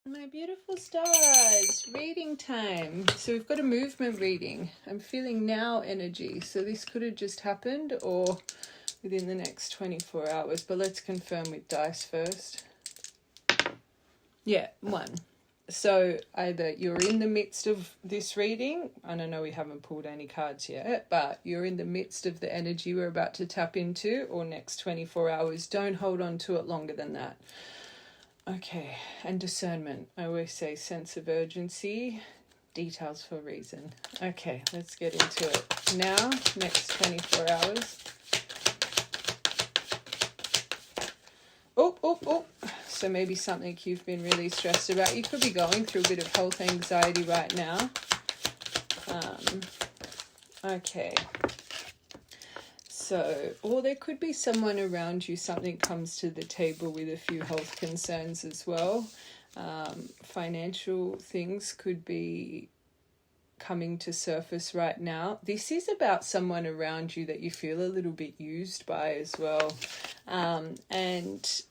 My beautiful stars, reading time. So we've got a movement reading. I'm feeling now energy. So this could have just happened or within the next 24 hours. But let's confirm with dice first. Yeah, 1. So either you're in the midst of this reading, and I know we haven't pulled any cards yet, but you're in the midst of the energy we're about to tap into, or next 24 hours. Don't hold on to it longer than that. Okay, and discernment. I always say sense of urgency, details for a reason. Okay, let's get into it. Now, next 24 hours. Oh. So maybe something you've been really stressed about. You could be going through a bit of health anxiety right now. Okay. So, or there could be someone around you, something comes to the table with a few health concerns as well. Financial things could be coming to surface right now. This is about someone around you that you feel a little bit used by as well. And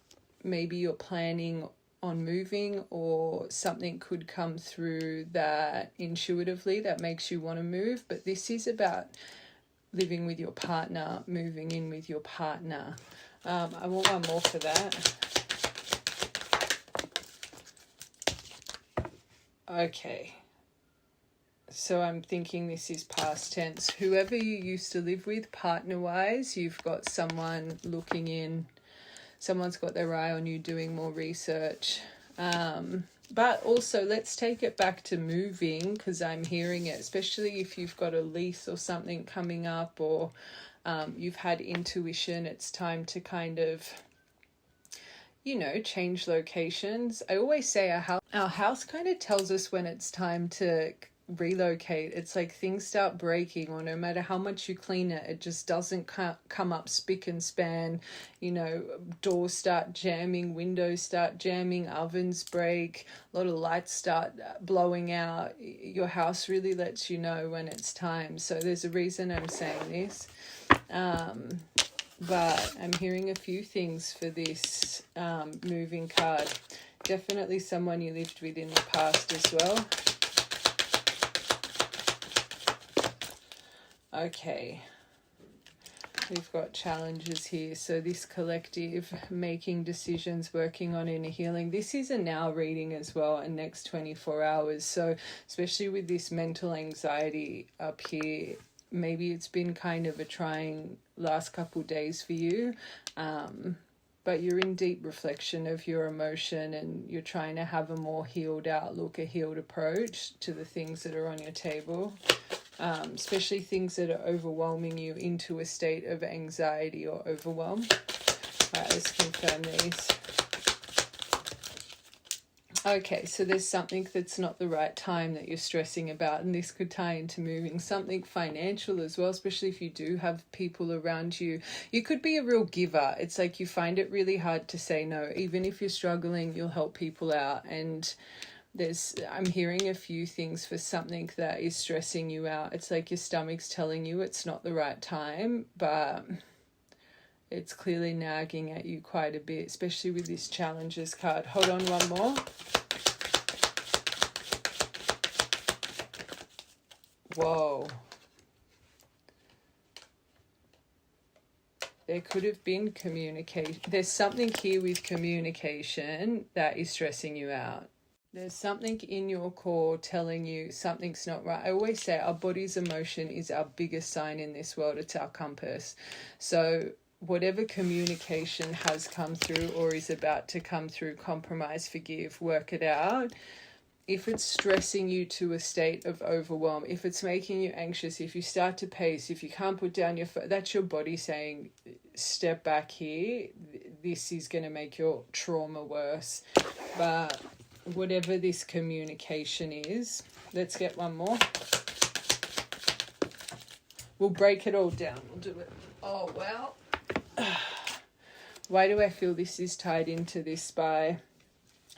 maybe you're planning on moving, or something could come through that intuitively that makes you want to move. But this is about living with your partner, moving in with your partner. I want one more for that. Okay. So I'm thinking this is past tense. Whoever you used to live with, partner-wise, you've got someone looking in. Someone's got their eye on you, doing more research. But also, let's take it back to moving, because I'm hearing it, especially if you've got a lease or something coming up, or you've had intuition. It's time to kind of, change locations. I always say our house kind of tells us when it's time to relocate. It's like things start breaking, or no matter how much you clean it, it just doesn't come up spick and span. Doors start jamming, windows start jamming, ovens break, a lot of lights start blowing out. Your house really lets you know when it's time. So there's a reason I'm saying this. But I'm hearing a few things for this moving card. Definitely someone you lived with in the past as well. Okay, we've got challenges here. So this collective, making decisions, working on inner healing. This is a now reading as well, and next 24 hours. So especially with this mental anxiety up here, maybe it's been kind of a trying last couple days for you. But you're in deep reflection of your emotion, and you're trying to have a more healed outlook, a healed approach to the things that are on your table. Especially things that are overwhelming you into a state of anxiety or overwhelm. All right, let's confirm these. Okay, so there's something that's not the right time that you're stressing about, and this could tie into moving. Something financial as well, especially if you do have people around you. You could be a real giver. It's like you find it really hard to say no. Even if you're struggling, you'll help people out. And I'm hearing a few things for something that is stressing you out. It's like your stomach's telling you it's not the right time, but it's clearly nagging at you quite a bit, especially with this challenges card. Hold on, one more. Whoa. There could have been communication. There's something here with communication that is stressing you out. There's something in your core telling you something's not right. I always say our body's emotion is our biggest sign in this world. It's our compass. So whatever communication has come through or is about to come through, compromise, forgive, work it out. If it's stressing you to a state of overwhelm, if it's making you anxious, if you start to pace, if you can't put down your foot, that's your body saying, step back here. This is going to make your trauma worse. But whatever this communication is, let's get one more. We'll break it all down. We'll do it. Oh, well. Why do I feel this is tied into this spy?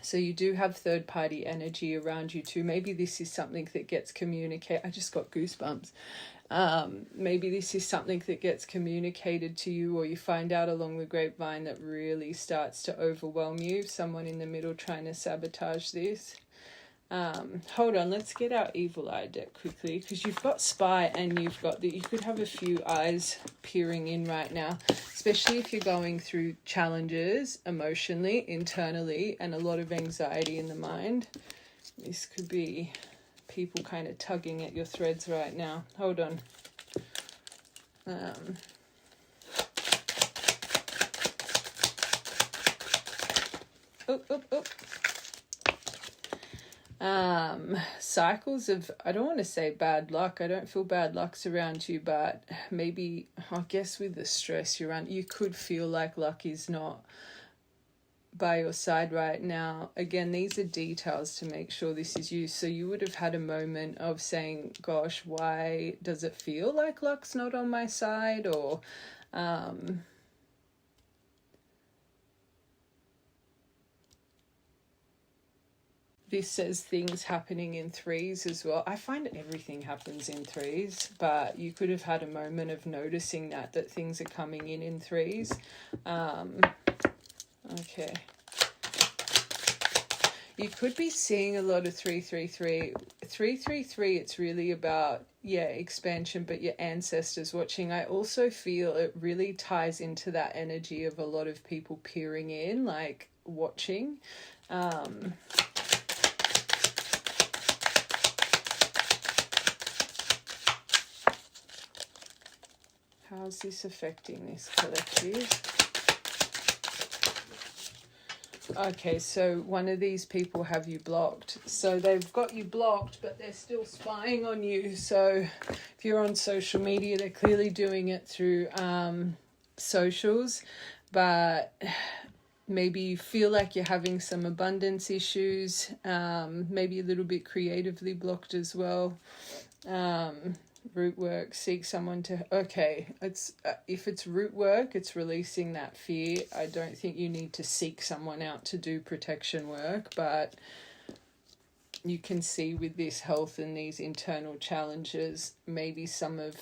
So you do have third-party energy around you too. Maybe this is something that gets communicated. I just got goosebumps. Maybe this is something that gets communicated to you, or you find out along the grapevine that really starts to overwhelm you. Someone in the middle trying to sabotage this. Hold on, let's get our evil eye deck quickly, because you've got spy and you've got you could have a few eyes peering in right now, especially if you're going through challenges emotionally, internally, and a lot of anxiety in the mind. This could be people kind of tugging at your threads right now. Hold on. Cycles of, I don't want to say bad luck. I don't feel bad luck's around you, but maybe, I guess with the stress you're on, you could feel like luck is not by your side right now. Again, these are details to make sure this is you. So you would have had a moment of saying, gosh, why does it feel like luck's not on my side? Or this says things happening in threes as well. I find everything happens in threes, but you could have had a moment of noticing that things are coming in threes. Okay. You could be seeing a lot of 333. 333, it's really about, expansion, but your ancestors watching. I also feel it really ties into that energy of a lot of people peering in, like watching. How's this affecting this collective? Okay, so one of these people have you blocked. So they've got you blocked, but they're still spying on you. So if you're on social media, they're clearly doing it through socials, but maybe you feel like you're having some abundance issues, maybe a little bit creatively blocked as well. Root work, seek someone to, okay, it's if it's root work, it's releasing that fear. I don't think you need to seek someone out to do protection work, but you can see with this health and these internal challenges, maybe some of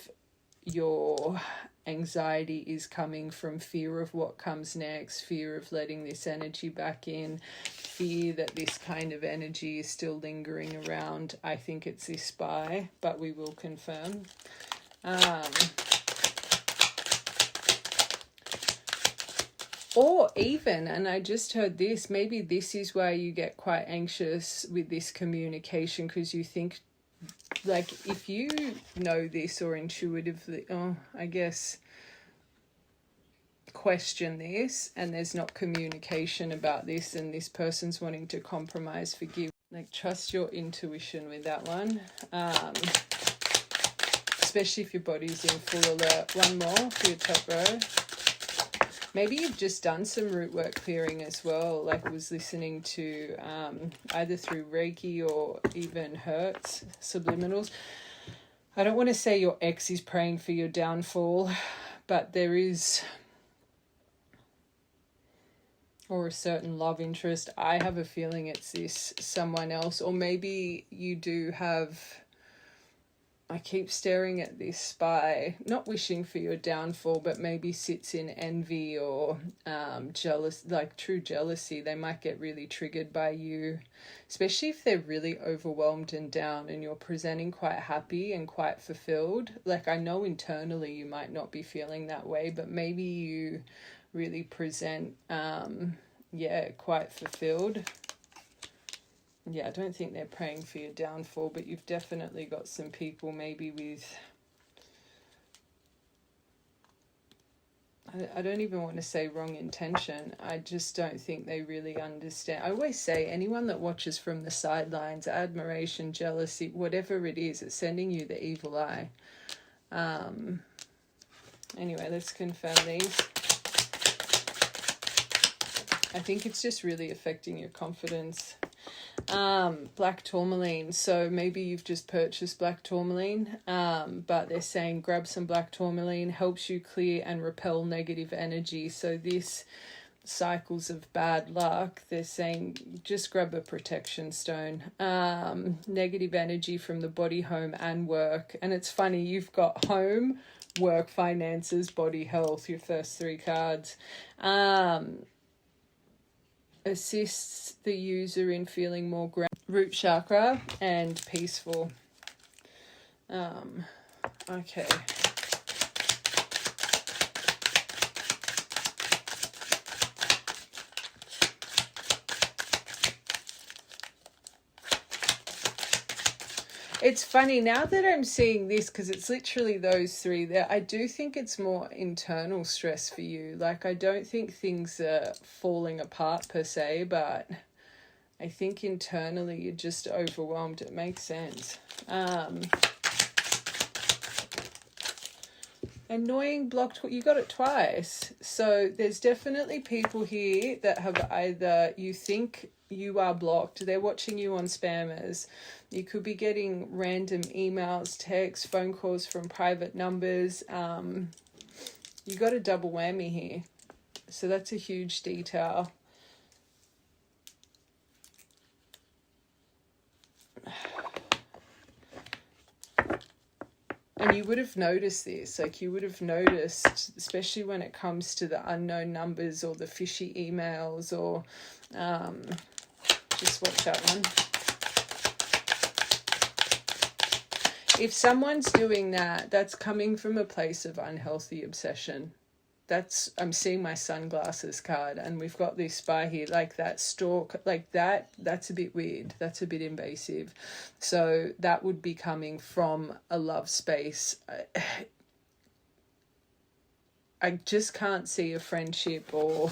your anxiety is coming from fear of what comes next, fear of letting this energy back in, fear that this kind of energy is still lingering around. I think it's this spy, but we will confirm. Or even, and I just heard this, maybe this is why you get quite anxious with this communication, because you think, like, if you know this or intuitively, I guess, question this, and there's not communication about this, and this person's wanting to compromise, forgive, like, trust your intuition with that one, especially if your body's in full alert. One more for your top row. Maybe you've just done some root work clearing as well, like was listening to either through Reiki or even Hertz, subliminals. I don't want to say your ex is praying for your downfall, but there is, or a certain love interest. I have a feeling it's this someone else, or maybe you do have, I keep staring at this spy, not wishing for your downfall, but maybe sits in envy or jealous, like true jealousy. They might get really triggered by you, especially if they're really overwhelmed and down and you're presenting quite happy and quite fulfilled. Like, I know internally you might not be feeling that way, but maybe you really present, quite fulfilled. Yeah, I don't think they're praying for your downfall, but you've definitely got some people maybe with, I don't even want to say wrong intention. I just don't think they really understand. I always say anyone that watches from the sidelines, admiration, jealousy, whatever it is, it's sending you the evil eye. Anyway, let's confirm these. I think it's just really affecting your confidence. Black tourmaline. So maybe you've just purchased black tourmaline, but they're saying grab some black tourmaline, helps you clear and repel negative energy. So this cycles of bad luck, they're saying just grab a protection stone. Negative energy from the body, home, and work. And it's funny, you've got home, work, finances, body, health, your first 3 cards. Assists the user in feeling more root chakra and peaceful. Okay. It's funny now that I'm seeing this, because it's literally those 3 there. I do think it's more internal stress for you. Like, I don't think things are falling apart per se, but I think internally you're just overwhelmed. It makes sense. Annoying, blocked, you got it twice. So there's definitely people here that have either, you think you are blocked, they're watching you on spammers. You could be getting random emails, texts, phone calls from private numbers. You got a double whammy here. So that's a huge detail. And you would have noticed this, like you would have noticed, especially when it comes to the unknown numbers or the fishy emails, or just watch that one. If someone's doing that, that's coming from a place of unhealthy obsession. I'm seeing my sunglasses card, and we've got this spy here, like that stalk, like that's a bit weird. That's a bit invasive. So that would be coming from a love space. I just can't see a friendship, or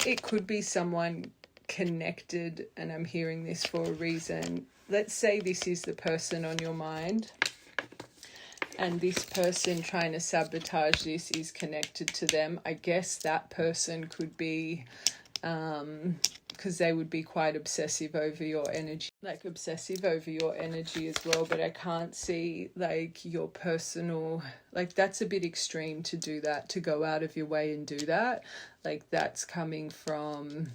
it could be someone connected, and I'm hearing this for a reason. Let's say this is the person on your mind, and this person trying to sabotage this is connected to them. I guess that person could be, because they would be quite obsessive over your energy, like obsessive over your energy as well. But I can't see like your personal, like that's a bit extreme to do that, to go out of your way and do that. Like that's coming from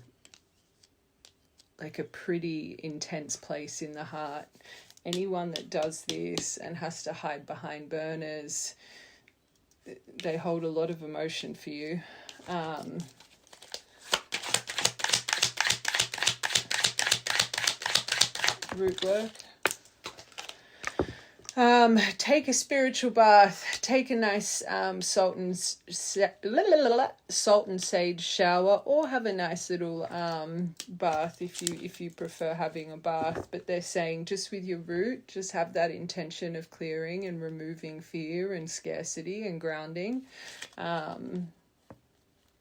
like a pretty intense place in the heart. Anyone that does this and has to hide behind burners, they hold a lot of emotion for you. Root work. Take a spiritual bath. Take a nice salt and sage shower, or have a nice little bath if you prefer having a bath. But they're saying just with your root, just have that intention of clearing and removing fear and scarcity and grounding.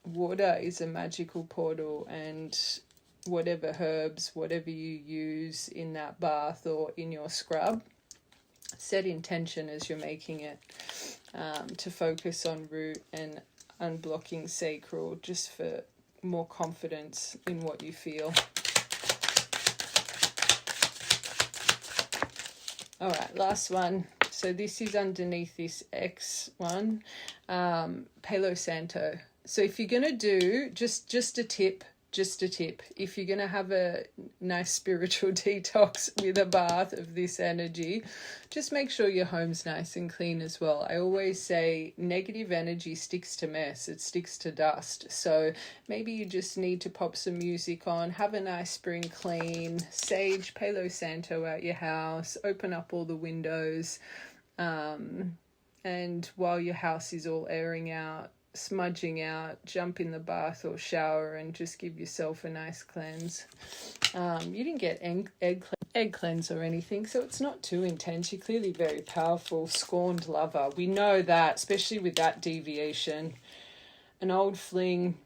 Water is a magical portal, and whatever herbs, whatever you use in that bath or in your scrub, set intention as you're making it, to focus on root and unblocking sacral, just for more confidence in what you feel. All right, last one. So this is underneath this X one, Palo Santo. So if you're going to do, just a tip, if you're going to have a nice spiritual detox with a bath of this energy, just make sure your home's nice and clean as well. I always say negative energy sticks to mess, it sticks to dust. So maybe you just need to pop some music on, have a nice spring clean, sage, Palo Santo out your house, open up all the windows, and while your house is all airing out, smudging out, jump in the bath or shower and just give yourself a nice cleanse. You didn't get egg cleanse or anything, so it's not too intense. You're clearly very powerful, scorned lover. We know that, especially with that deviation. An old fling,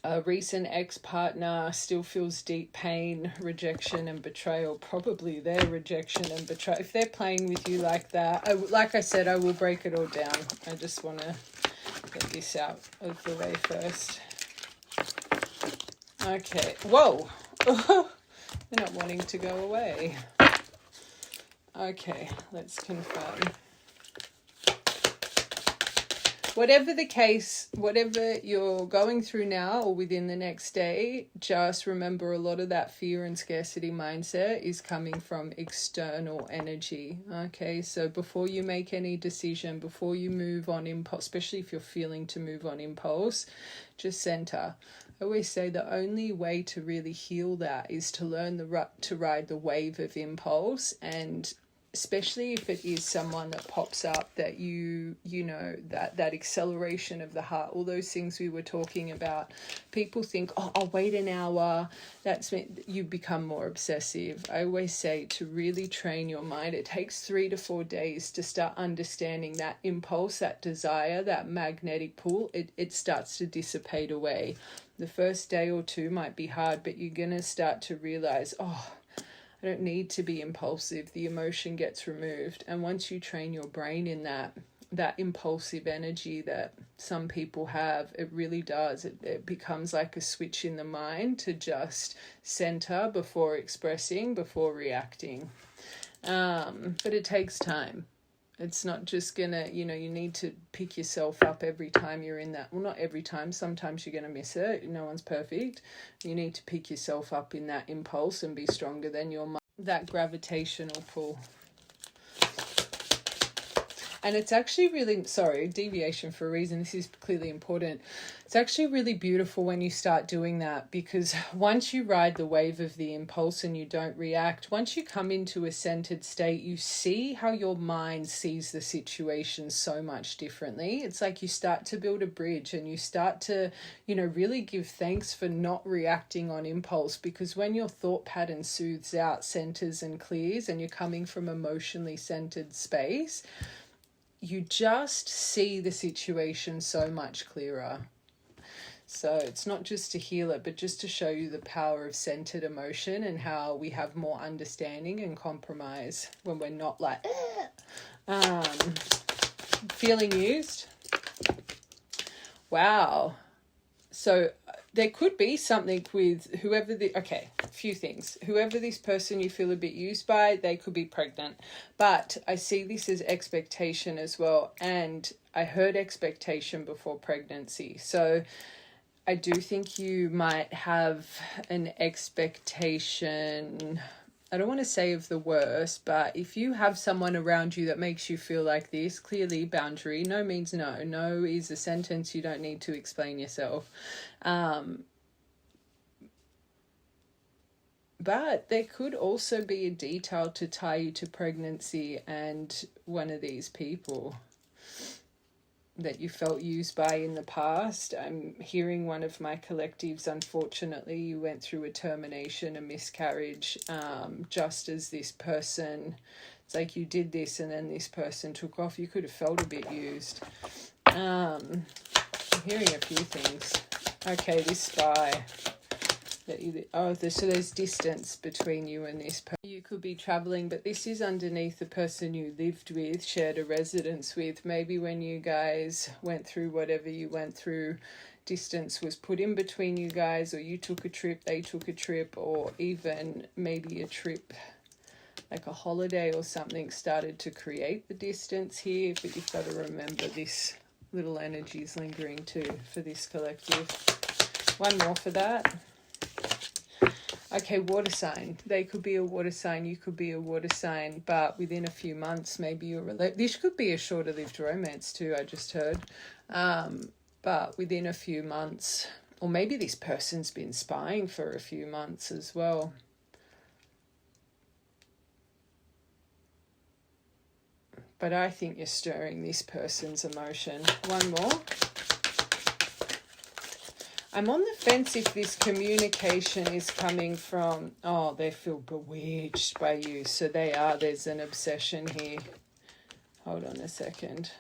a recent ex-partner, still feels deep pain, rejection and betrayal. Probably their rejection and betrayal. If they're playing with you like that, like I said, I will break it all down. I just want to get this out of the way first. Okay. Whoa. They're not wanting to go away. Okay, let's confirm. whatever the case, whatever you're going through now or within the next day, just remember a lot of that fear and scarcity mindset is coming from external energy. Okay, so before you make any decision, before you move on impulse, especially if you're feeling to move on impulse, just center. I always say the only way to really heal that is to learn to ride the wave of impulse, and especially if it is someone that pops up that you know, that acceleration of the heart, all those things we were talking about. People think, oh, I'll wait an hour, that's meant you become more obsessive. I always say to really train your mind, it takes 3 to 4 days to start understanding that impulse, that desire, that magnetic pull. It starts to dissipate away. The first day or two might be hard, but you're going to start to realize, oh, I don't need to be impulsive. The emotion gets removed. And once you train your brain in that impulsive energy that some people have, it really does. It becomes like a switch in the mind to just center before expressing, before reacting. But it takes time. It's not just gonna, you need to pick yourself up every time you're in that. Well, not every time. Sometimes you're going to miss it. No one's perfect. You need to pick yourself up in that impulse and be stronger than your mind. That gravitational pull. And it's actually really, deviation for a reason. This is clearly important. It's actually really beautiful when you start doing that, because once you ride the wave of the impulse and you don't react, once you come into a centered state, you see how your mind sees the situation so much differently. It's like you start to build a bridge and you start to, really give thanks for not reacting on impulse, because when your thought pattern soothes out, centers and clears, and you're coming from emotionally centered space, you just see the situation so much clearer. So it's not just to heal it, but just to show you the power of centered emotion and how we have more understanding and compromise when we're not like, feeling used. Wow. So there could be something with a few things. Whoever this person you feel a bit used by, they could be pregnant. But I see this as expectation as well. And I heard expectation before pregnancy. So I do think you might have an expectation, I don't want to say of the worst, but if you have someone around you that makes you feel like this, clearly boundary. No means no. No is a sentence. You don't need to explain yourself. But there could also be a detail to tie you to pregnancy and one of these people that you felt used by in the past. I'm hearing one of my collectives, unfortunately, you went through a termination, a miscarriage, just as this person, it's like you did this and then this person took off. You could have felt a bit used. I'm hearing a few things. Okay, this spy. So there's distance between you and this person. You could be traveling, but this is underneath the person you lived with, shared a residence with. Maybe when you guys went through whatever you went through, distance was put in between you guys, or you took a trip, they took a trip, or even maybe a trip like a holiday or something started to create the distance here. But you've got to remember this little energy is lingering too for this collective. One more for that. Okay, water sign. They could be a water sign. You could be a water sign. But within a few months, maybe you're this could be a shorter-lived romance too, I just heard. But within a few months, or maybe this person's been spying for a few months as well. But I think you're stirring this person's emotion. One more. I'm on the fence if this communication is coming from, they feel bewitched by you. So there's an obsession here. Hold on a second.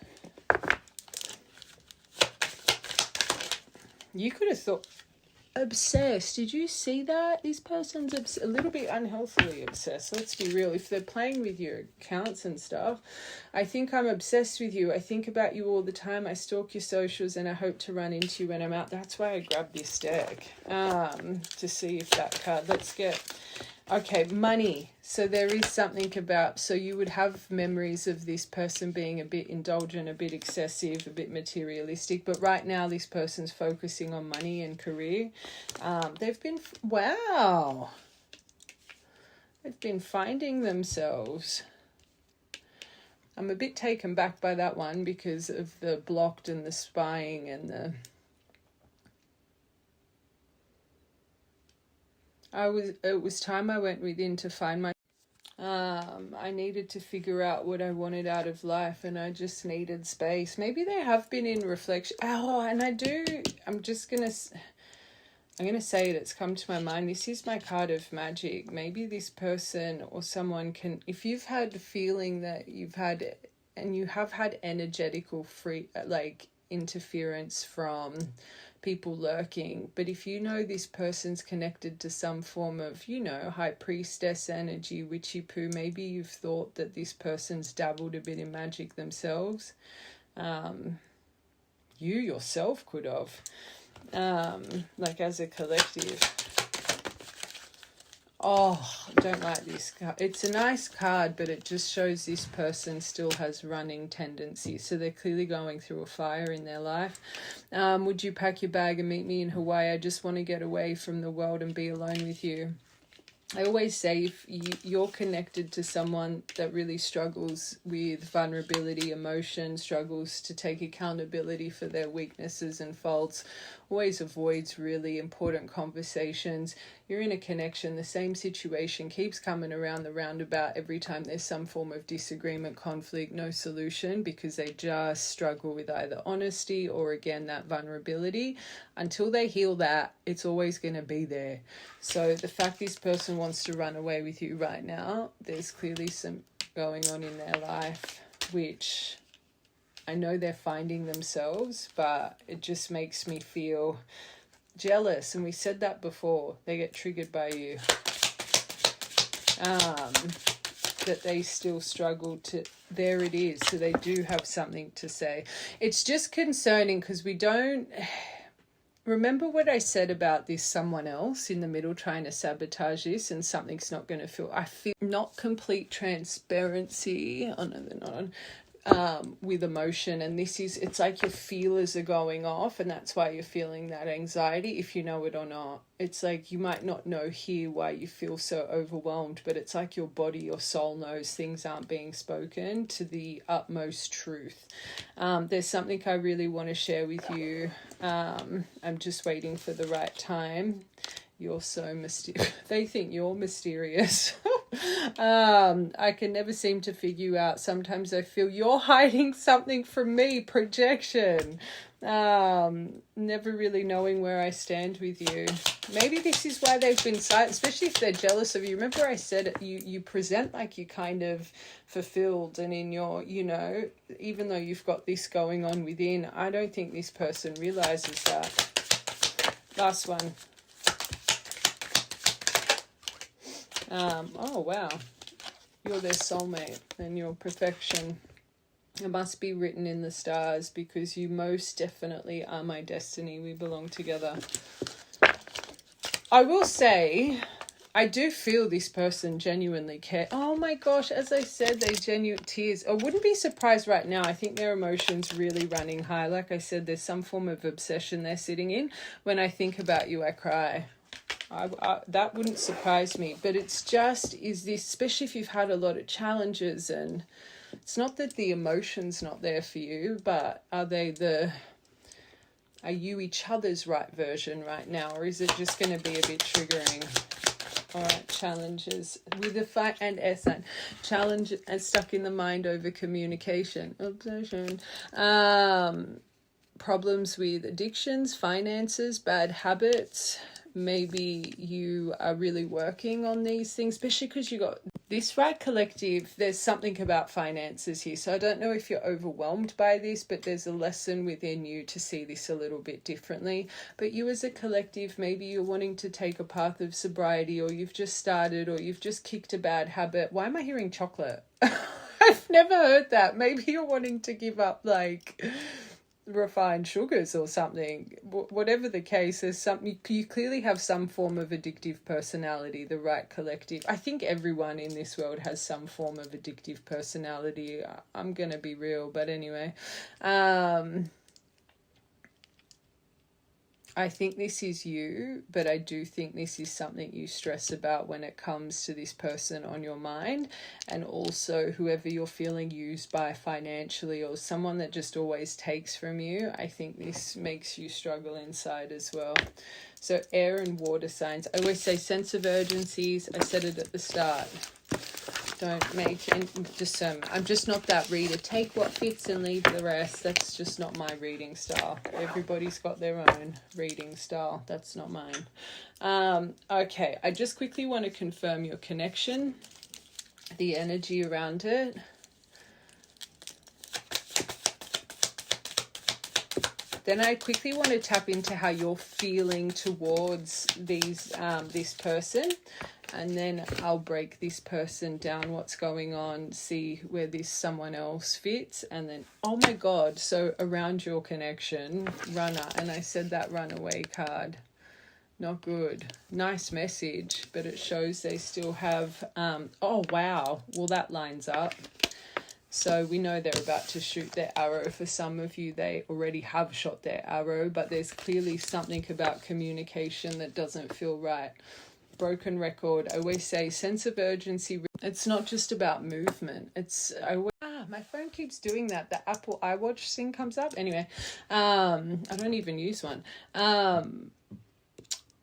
You could have thought, obsessed. Did you see that? This person's a little bit unhealthily obsessed. Let's be real. If they're playing with your accounts and stuff, I think I'm obsessed with you. I think about you all the time. I stalk your socials and I hope to run into you when I'm out. That's why I grabbed this deck to see if that card. Let's get Okay, money. So there is something about, so you would have memories of this person being a bit indulgent, a bit excessive, a bit materialistic, but right now this person's focusing on money and career. Wow. They've been finding themselves. I'm a bit taken back by that one because of the blocked and the spying and the... It was time I went within to find my... I needed to figure out what I wanted out of life, and I just needed space. Maybe they have been in reflection. Oh, and I'm going to say it, it's come to my mind. This is my card of magic. Maybe this person or someone can, if you've had the feeling that you have had energetical interference from people lurking, but if you know this person's connected to some form of, high priestess energy, witchy poo, maybe you've thought that this person's dabbled a bit in magic themselves. You yourself could have, as a collective. Oh, I don't like this card. It's a nice card, but it just shows this person still has running tendencies. So they're clearly going through a fire in their life. Would you pack your bag and meet me in Hawaii? I just want to get away from the world and be alone with you. I always say if you're connected to someone that really struggles with vulnerability, emotion, struggles to take accountability for their weaknesses and faults, always avoids really important conversations. You're in a connection, the same situation keeps coming around the roundabout every time there's some form of disagreement, conflict, no solution, because they just struggle with either honesty or, again, that vulnerability. Until they heal that, it's always going to be there. So the fact this person wants to run away with you right now, there's clearly some going on in their life, which I know they're finding themselves, but it just makes me feel jealous. And we said that before. They get triggered by you. That they still struggle to... There it is. So they do have something to say. It's just concerning because we don't... Remember what I said about this someone else in the middle trying to sabotage this, and something's not going to feel... I feel not complete transparency. Oh, no, they're not on. With emotion, and it's like your feelers are going off, and that's why you're feeling that anxiety, if you know it or not. It's like you might not know here why you feel so overwhelmed, but it's like your body, your soul knows things aren't being spoken to the utmost truth. There's something I really want to share with you. I'm just waiting for the right time. You're so mysterious. They think you're mysterious. I can never seem to figure you out. Sometimes I feel you're hiding something from me. Projection. Never really knowing where I stand with you. Maybe this is why they've been silent, especially if they're jealous of you. Remember I said you present like you kind of fulfilled, and in your, even though you've got this going on within, I don't think this person realizes that. Last one. Oh, wow. You're their soulmate and your perfection. It must be written in the stars because you most definitely are my destiny. We belong together. I will say, I do feel this person genuinely care. Oh my gosh, as I said, they genuine tears. I wouldn't be surprised right now. I think their emotions really running high. Like I said, there's some form of obsession they're sitting in. When I think about you, I cry. That wouldn't surprise me, but it's just, is this, especially if you've had a lot of challenges, and it's not that the emotion's not there for you, but are you each other's right version right now, or is it just going to be a bit triggering? All right, challenges with the fight and S sign. Challenge and stuck in the mind over communication, obsession, problems with addictions, finances, bad habits. Maybe you are really working on these things, especially because you got this right collective. There's something about finances here. So I don't know if you're overwhelmed by this, but there's a lesson within you to see this a little bit differently. But you as a collective, maybe you're wanting to take a path of sobriety, or you've just started, or you've just kicked a bad habit. Why am I hearing chocolate? I've never heard that. Maybe you're wanting to give up refined sugars or something. Whatever the case, there's something, you clearly have some form of addictive personality, the right collective. I think everyone in this world has some form of addictive personality. I'm gonna be real, but anyway, I think this is you, but I do think this is something you stress about when it comes to this person on your mind, and also whoever you're feeling used by financially, or someone that just always takes from you. I think this makes you struggle inside as well. So air and water signs. I always say sense of urgencies. I said it at the start. Don't make, and just I'm just not that reader. Take what fits and leave the rest. That's just not my reading style. Everybody's got their own reading style. That's not mine. Okay, I just quickly want to confirm your connection, the energy around it. Then I quickly want to tap into how you're feeling towards this person. And then I'll break this person down, what's going on, see where this someone else fits. And then, oh my God, so around your connection, runner. And I said that runaway card. Not good. Nice message, but it shows they still have, oh wow, well that lines up. So we know they're about to shoot their arrow. For some of you, they already have shot their arrow, but there's clearly something about communication that doesn't feel right. Broken record. I always say sense of urgency. It's not just about movement. My phone keeps doing that. The Apple iWatch thing comes up. Anyway, I don't even use one.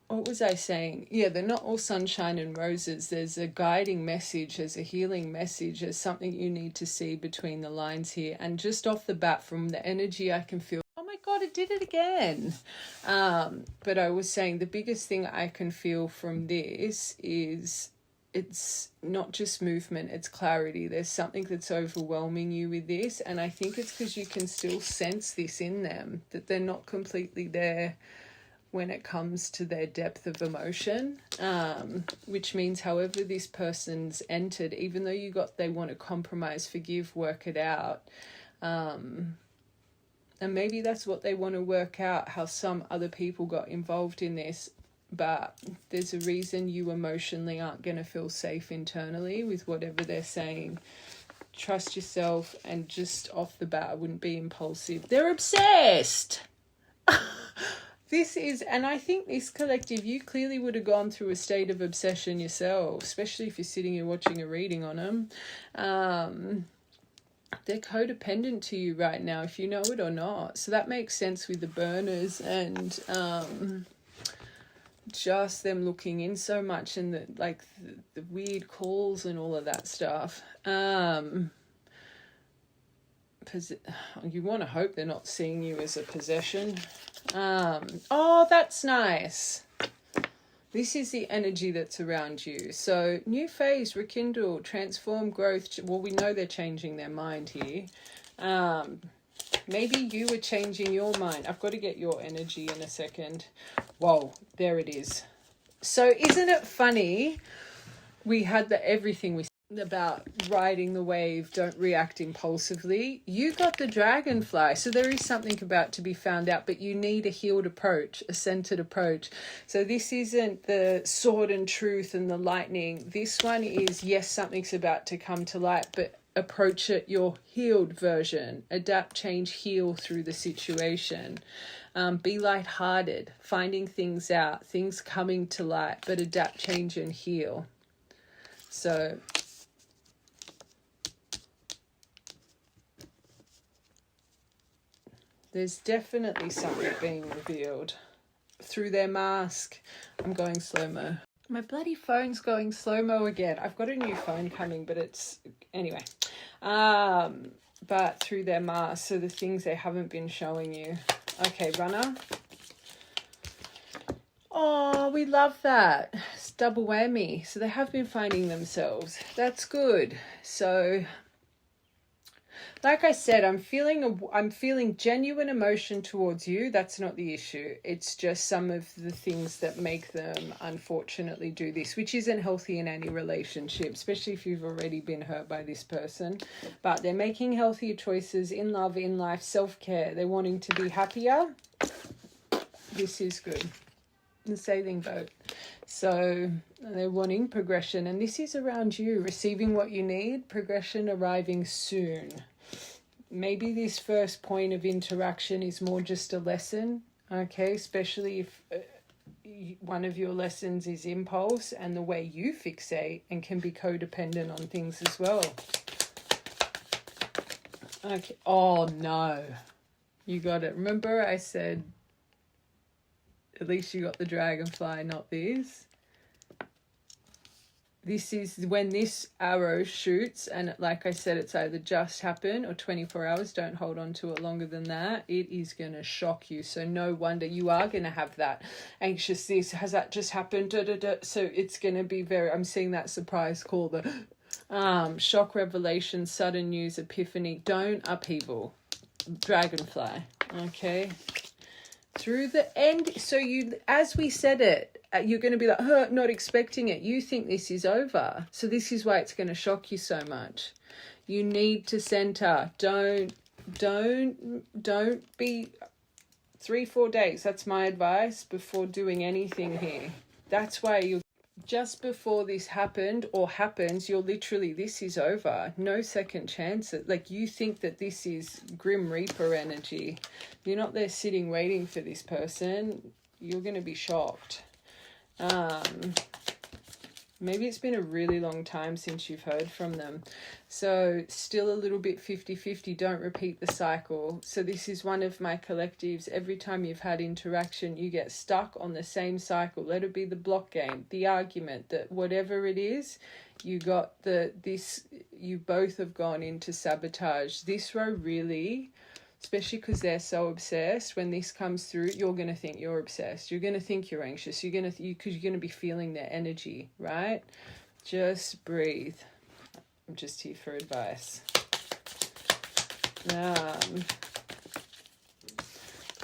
What was I saying? Yeah, they're not all sunshine and roses. There's a guiding message, there's a healing message, there's something you need to see between the lines here. And just off the bat, from the energy I can feel, oh my God, it did it again. But I was saying the biggest thing I can feel from this is it's not just movement, it's clarity. There's something that's overwhelming you with this. And I think it's because you can still sense this in them, that they're not completely there when it comes to their depth of emotion, which means however this person's entered, even though they want to compromise, forgive, work it out, and maybe that's what they want to work out, how some other people got involved in this, but there's a reason you emotionally aren't going to feel safe internally with whatever they're saying. Trust yourself, and just off the bat, I wouldn't be impulsive. They're obsessed! And I think this collective, you clearly would have gone through a state of obsession yourself, especially if you're sitting here watching a reading on them. They're codependent to you right now, if you know it or not. So that makes sense with the burners and just them looking in so much, and the weird calls and all of that stuff. You want to hope they're not seeing you as a possession. Oh, that's nice. This is the energy that's around you. So new phase, rekindle, transform, growth. Well, we know they're changing their mind here. Maybe you were changing your mind. I've got to get your energy in a second. Whoa, there it is. So isn't it funny? We had everything we about riding the wave, don't react impulsively. You got the dragonfly, so there is something about to be found out, but you need a healed approach, a centered approach. So this isn't the sword and truth and the lightning. This one is, yes, something's about to come to light, but approach it your healed version. Adapt, change, heal through the situation. Be lighthearted, finding things out, things coming to light, but adapt, change, and heal. So there's definitely something being revealed through their mask. I'm going slow-mo. My bloody phone's going slow-mo again. I've got a new phone coming, but it's... Anyway. But through their mask, so the things they haven't been showing you. Okay, runner. Oh, we love that. It's double whammy. So they have been finding themselves. That's good. So... Like I said, I'm feeling genuine emotion towards you. That's not the issue. It's just some of the things that make them unfortunately do this, which isn't healthy in any relationship, especially if you've already been hurt by this person. But they're making healthier choices in love, in life, self-care. They're wanting to be happier. This is good. The sailing boat. So they're wanting progression, and this is around you receiving what you need, progression arriving soon. Maybe this first point of interaction is more just a lesson, okay, especially if one of your lessons is impulse and the way you fixate and can be codependent on things as well. Okay. Oh no, you got it. Remember I said at least you got the dragonfly, not this. This is when this arrow shoots, and like I said, it's either just happened or 24 hours. Don't hold on to it longer than that. It is going to shock you. So no wonder you are going to have that anxious, this, has that just happened? Da, da, da. So it's going to be very, I'm seeing that surprise call, the shock, revelation, sudden news, epiphany. Don't upheaval. Dragonfly. Okay. Through the end, so you, as we said it, you're going to be like, not expecting it. You think this is over. So this is why it's going to shock you so much. You need to center. Don't be 3-4 days. That's my advice before doing anything here. That's why you're just before this happened or happens, you're literally, this is over. No second chance. Like you think that this is Grim Reaper energy. You're not there sitting waiting for this person. You're going to be shocked. Maybe it's been a really long time since you've heard from them. So still a little bit 50-50. Don't repeat the cycle. So this is one of my collectives. Every time you've had interaction, you get stuck on the same cycle. Let it be the block game, the argument, that whatever it is, you got you both have gone into sabotage. This row really, especially because they're so obsessed, when this comes through, you're going to think you're obsessed. You're going to think you're anxious. Because you're going to be feeling their energy, right? Just breathe. I'm just here for advice.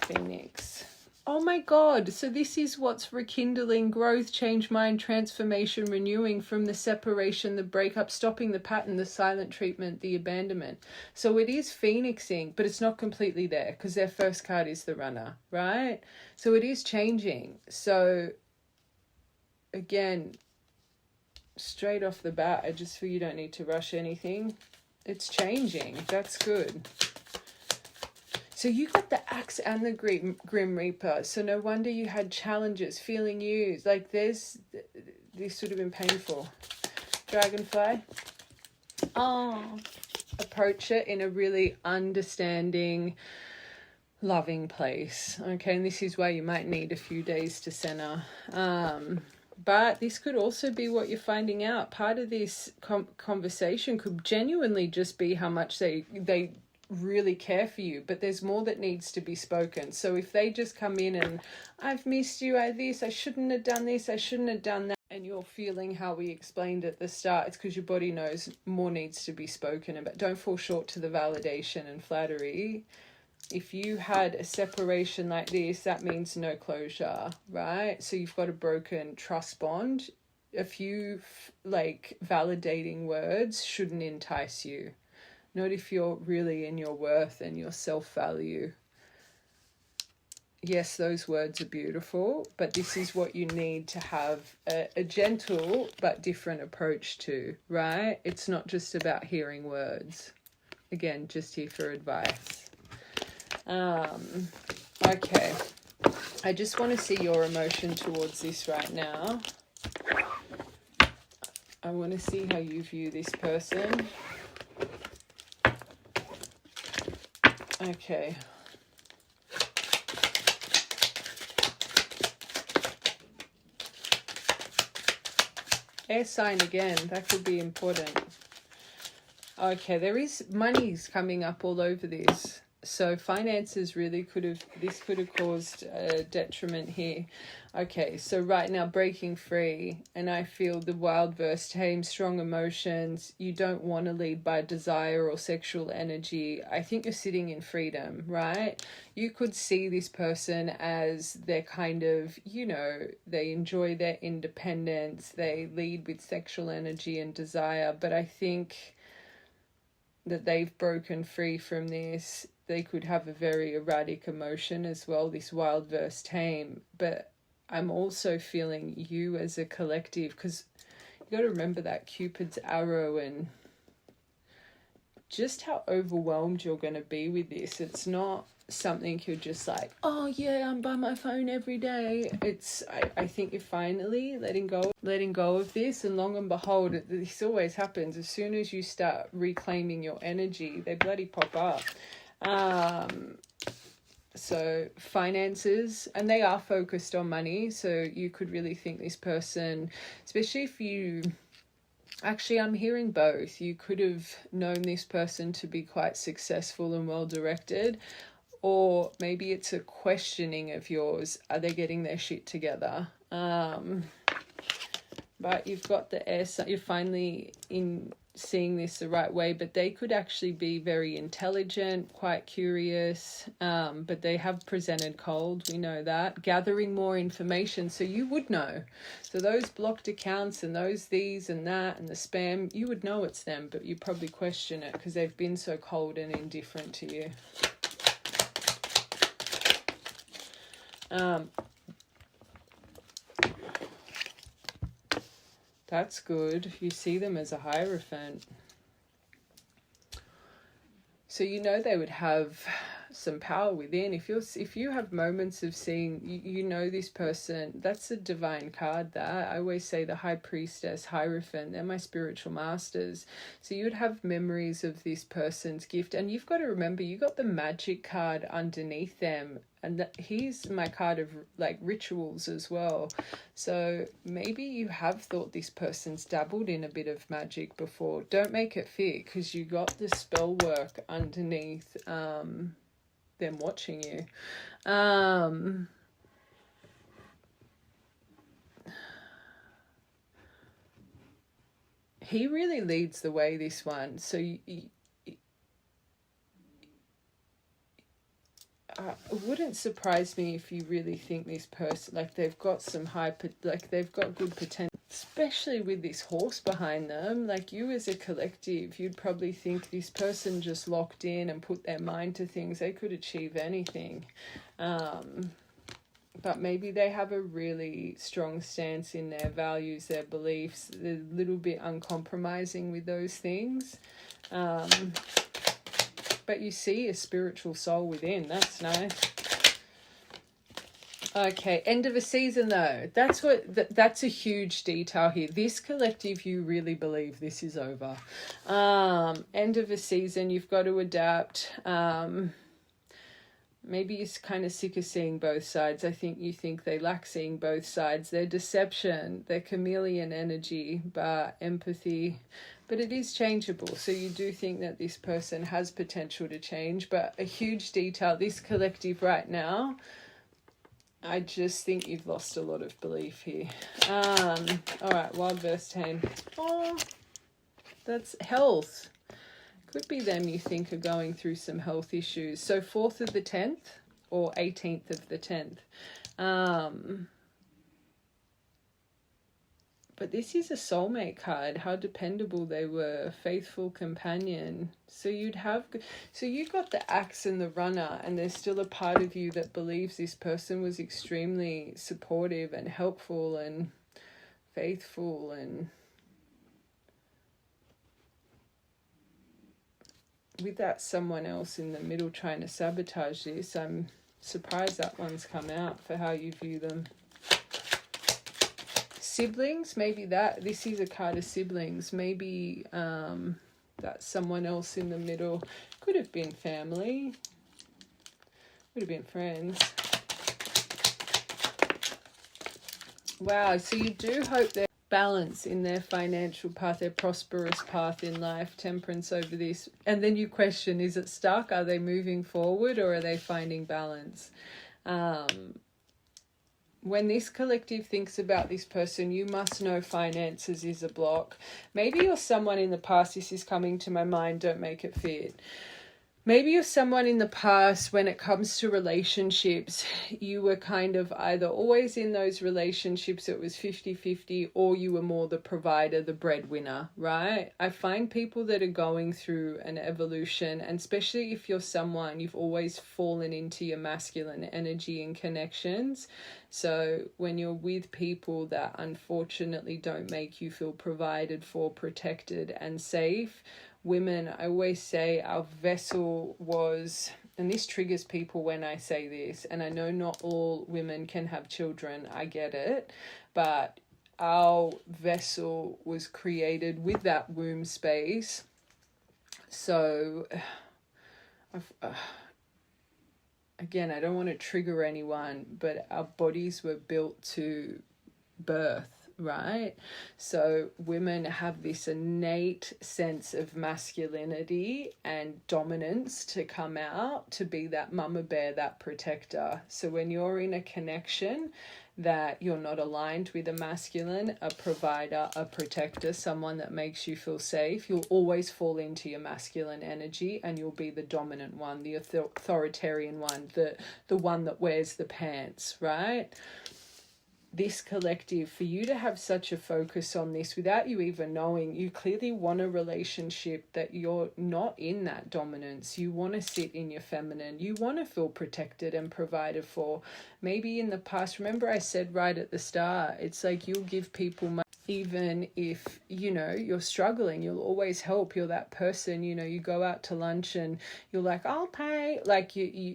Phoenix. Oh my God. So this is what's rekindling, growth, change, mind, transformation, renewing from the separation, the breakup, stopping the pattern, the silent treatment, the abandonment. So it is phoenixing, but it's not completely there because their first card is the runner, right? So it is changing. So again, straight off the bat, I just feel you don't need to rush anything. It's changing. That's good. So you got the axe and the Grim Reaper. So no wonder you had challenges, feeling used. Like this would have been painful. Dragonfly. Oh, approach it in a really understanding, loving place. Okay, and this is why you might need a few days to center. But this could also be what you're finding out. Part of this conversation could genuinely just be how much they really care for you, but there's more that needs to be spoken. So if they just come in and, I've missed you, I shouldn't have done this, I shouldn't have done that, and you're feeling how we explained at the start, it's because your body knows more needs to be spoken about. Don't fall short to the validation and flattery. If you had a separation like this, that means no closure, right? So you've got a broken trust bond. A few validating words shouldn't entice you. Not if you're really in your worth and your self-value. Yes, those words are beautiful, but this is what you need to have a gentle but different approach to, right? It's not just about hearing words. Again, just here for advice. Okay. I just want to see your emotion towards this right now. I want to see how you view this person. Okay. Air sign again. That could be important. Okay, there is money's coming up all over this. So finances really could have caused a detriment here. Okay, so right now breaking free, and I feel the wild verse tame, strong emotions. You don't want to lead by desire or sexual energy. I think you're sitting in freedom, right? You could see this person as they're kind of, they enjoy their independence, they lead with sexual energy and desire, but I think that they've broken free from this. They could have a very erratic emotion as well, this wild verse tame, but I'm also feeling you as a collective, because you got to remember that Cupid's arrow and just how overwhelmed you're going to be with this. It's not something you're just like, oh yeah, I'm by my phone every day. I think you're finally letting go of this, and long and behold, this always happens. As soon as you start reclaiming your energy, they bloody pop up. So finances, and they are focused on money, so you could really think this person, especially if you, actually I'm hearing both, you could have known this person to be quite successful and well directed, or maybe it's a questioning of yours, are they getting their shit together? But you've got the air, you're finally in seeing this the right way, but they could actually be very intelligent, quite curious, but they have presented cold, we know that, gathering more information, so you would know. So those blocked accounts and those these and that and the spam, you would know it's them, but you probably question it because they've been so cold and indifferent to you. That's good. You see them as a Hierophant. So they would have some power within. If you have moments of seeing, this person, that's a divine card that. I always say the High Priestess, Hierophant, they're my spiritual masters. So you'd have memories of this person's gift. And you've got to remember, you got the Magic card underneath them. And here's my card of like rituals as well. So maybe you have thought this person's dabbled in a bit of magic before. Don't make it fit, because you got the spell work underneath them watching you. He really leads the way, this one. So it wouldn't surprise me if you really think this person, like they've got some they've got good potential, especially with this horse behind them. Like you as a collective, you'd probably think this person just locked in and put their mind to things. They could achieve anything. But maybe they have a really strong stance in their values, their beliefs. They're a little bit uncompromising with those things. But you see a spiritual soul within. That's nice. Okay, end of a season though. That's a huge detail here. This collective, you really believe this is over. End of a season, you've got to adapt. Maybe you're kind of sick of seeing both sides. I think you think they lack seeing both sides. Their deception, their chameleon energy, but empathy. But it is changeable. So you do think that this person has potential to change. But a huge detail, this collective right now, I just think you've lost a lot of belief here. All right, wild verse 10. Oh, that's health. Could be them you think are going through some health issues. So 4th of the 10th or 18th of the 10th. But this is a soulmate card, how dependable they were, faithful companion. So you got the axe and the runner, and there's still a part of you that believes this person was extremely supportive and helpful and faithful. And with that someone else in the middle trying to sabotage this, I'm surprised that one's come out for how you view them. Siblings, maybe this is a card of siblings. Maybe that's someone else in the middle. Could have been family. Could have been friends. Wow, so you do hope that, balance in their financial path, their prosperous path in life, temperance over this. And then you question, is it stuck? Are they moving forward, or are they finding balance? When this collective thinks about this person, you must know finances is a block. Maybe you're someone in the past, this is coming to my mind, don't make it fit. Maybe you're someone in the past, when it comes to relationships, you were kind of either always in those relationships, it was 50-50, or you were more the provider, the breadwinner, right? I find people that are going through an evolution, and especially if you're someone, you've always fallen into your masculine energy and connections. So when you're with people that unfortunately don't make you feel provided for, protected and safe, women, I always say our vessel was, and this triggers people when I say this, and I know not all women can have children, I get it, but our vessel was created with that womb space. So, again, I don't want to trigger anyone, but our bodies were built to birth, right? So women have this innate sense of masculinity and dominance to come out, to be that mama bear, that protector. So when you're in a connection that you're not aligned with a masculine, a provider, a protector, someone that makes you feel safe, you'll always fall into your masculine energy, and you'll be the dominant one, the authoritarian one, the one that wears the pants, right? This collective, for you to have such a focus on this without you even knowing, you clearly want a relationship that you're not in that dominance. You want to sit in your feminine. You want to feel protected and provided for. Maybe in the past, remember I said right at the start, it's like you'll give people money even if, you know, you're struggling. You'll always help. You're that person, you know, you go out to lunch and you're like, I'll pay. Like you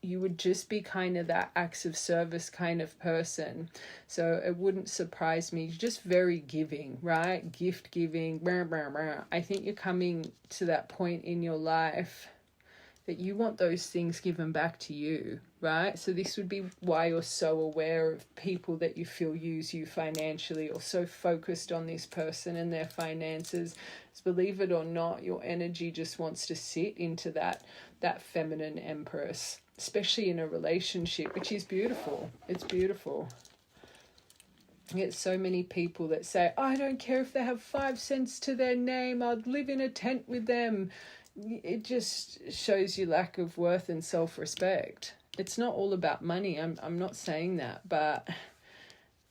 would just be kind of that acts of service kind of person. So it wouldn't surprise me. You're just very giving, right? Gift giving. Blah, blah, blah. I think you're coming to that point in your life that you want those things given back to you, right? So this would be why you're so aware of people that you feel use you financially, or so focused on this person and their finances. Because believe it or not, your energy just wants to sit into that feminine empress, especially in a relationship, which is beautiful. It's beautiful. I get so many people that say, I don't care if they have 5 cents to their name, I'd live in a tent with them. It just shows you lack of worth and self-respect. It's not all about money. I'm not saying that, but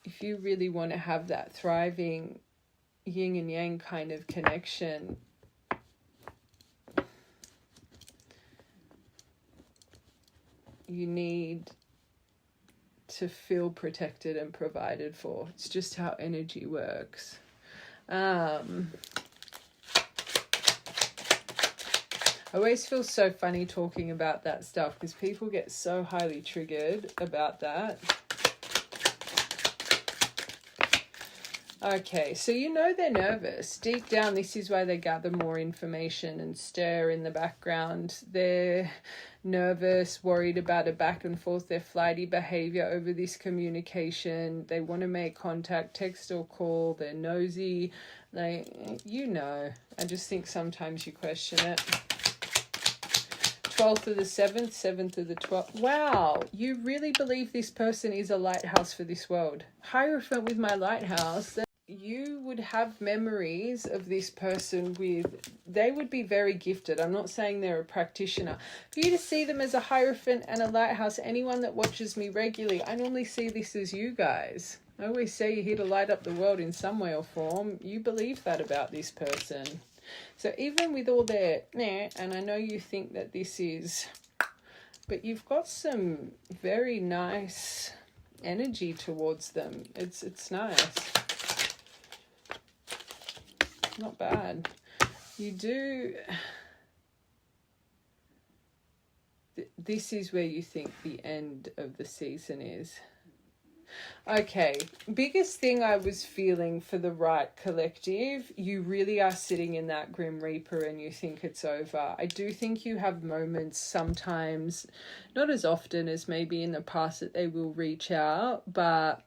if you really want to have that thriving yin and yang kind of connection, you need to feel protected and provided for. It's just how energy works. I always feel so funny talking about that stuff because people get so highly triggered about that. Okay, so you know they're nervous. Deep down, this is why they gather more information and stir in the background. They're nervous, worried about a back and forth, their flighty behavior over this communication. They want to make contact, text or call. They're nosy. I just think sometimes you question it. 12th of the 7th, 7th of the 12th. Wow, you really believe this person is a lighthouse for this world. Hierophant with my lighthouse. You would have memories of this person they would be very gifted. I'm not saying they're a practitioner. For you to see them as a hierophant and a lighthouse, anyone that watches me regularly, I normally see this as you guys. I always say you're here to light up the world in some way or form. You believe that about this person. So even with all their and I know you think that this is, but you've got some very nice energy towards them. It's nice. Not bad. You do. This is where you think the end of the season is. Okay, biggest thing I was feeling for the right collective, you really are sitting in that Grim Reaper and you think it's over. I do think you have moments sometimes, not as often as maybe in the past, that they will reach out, but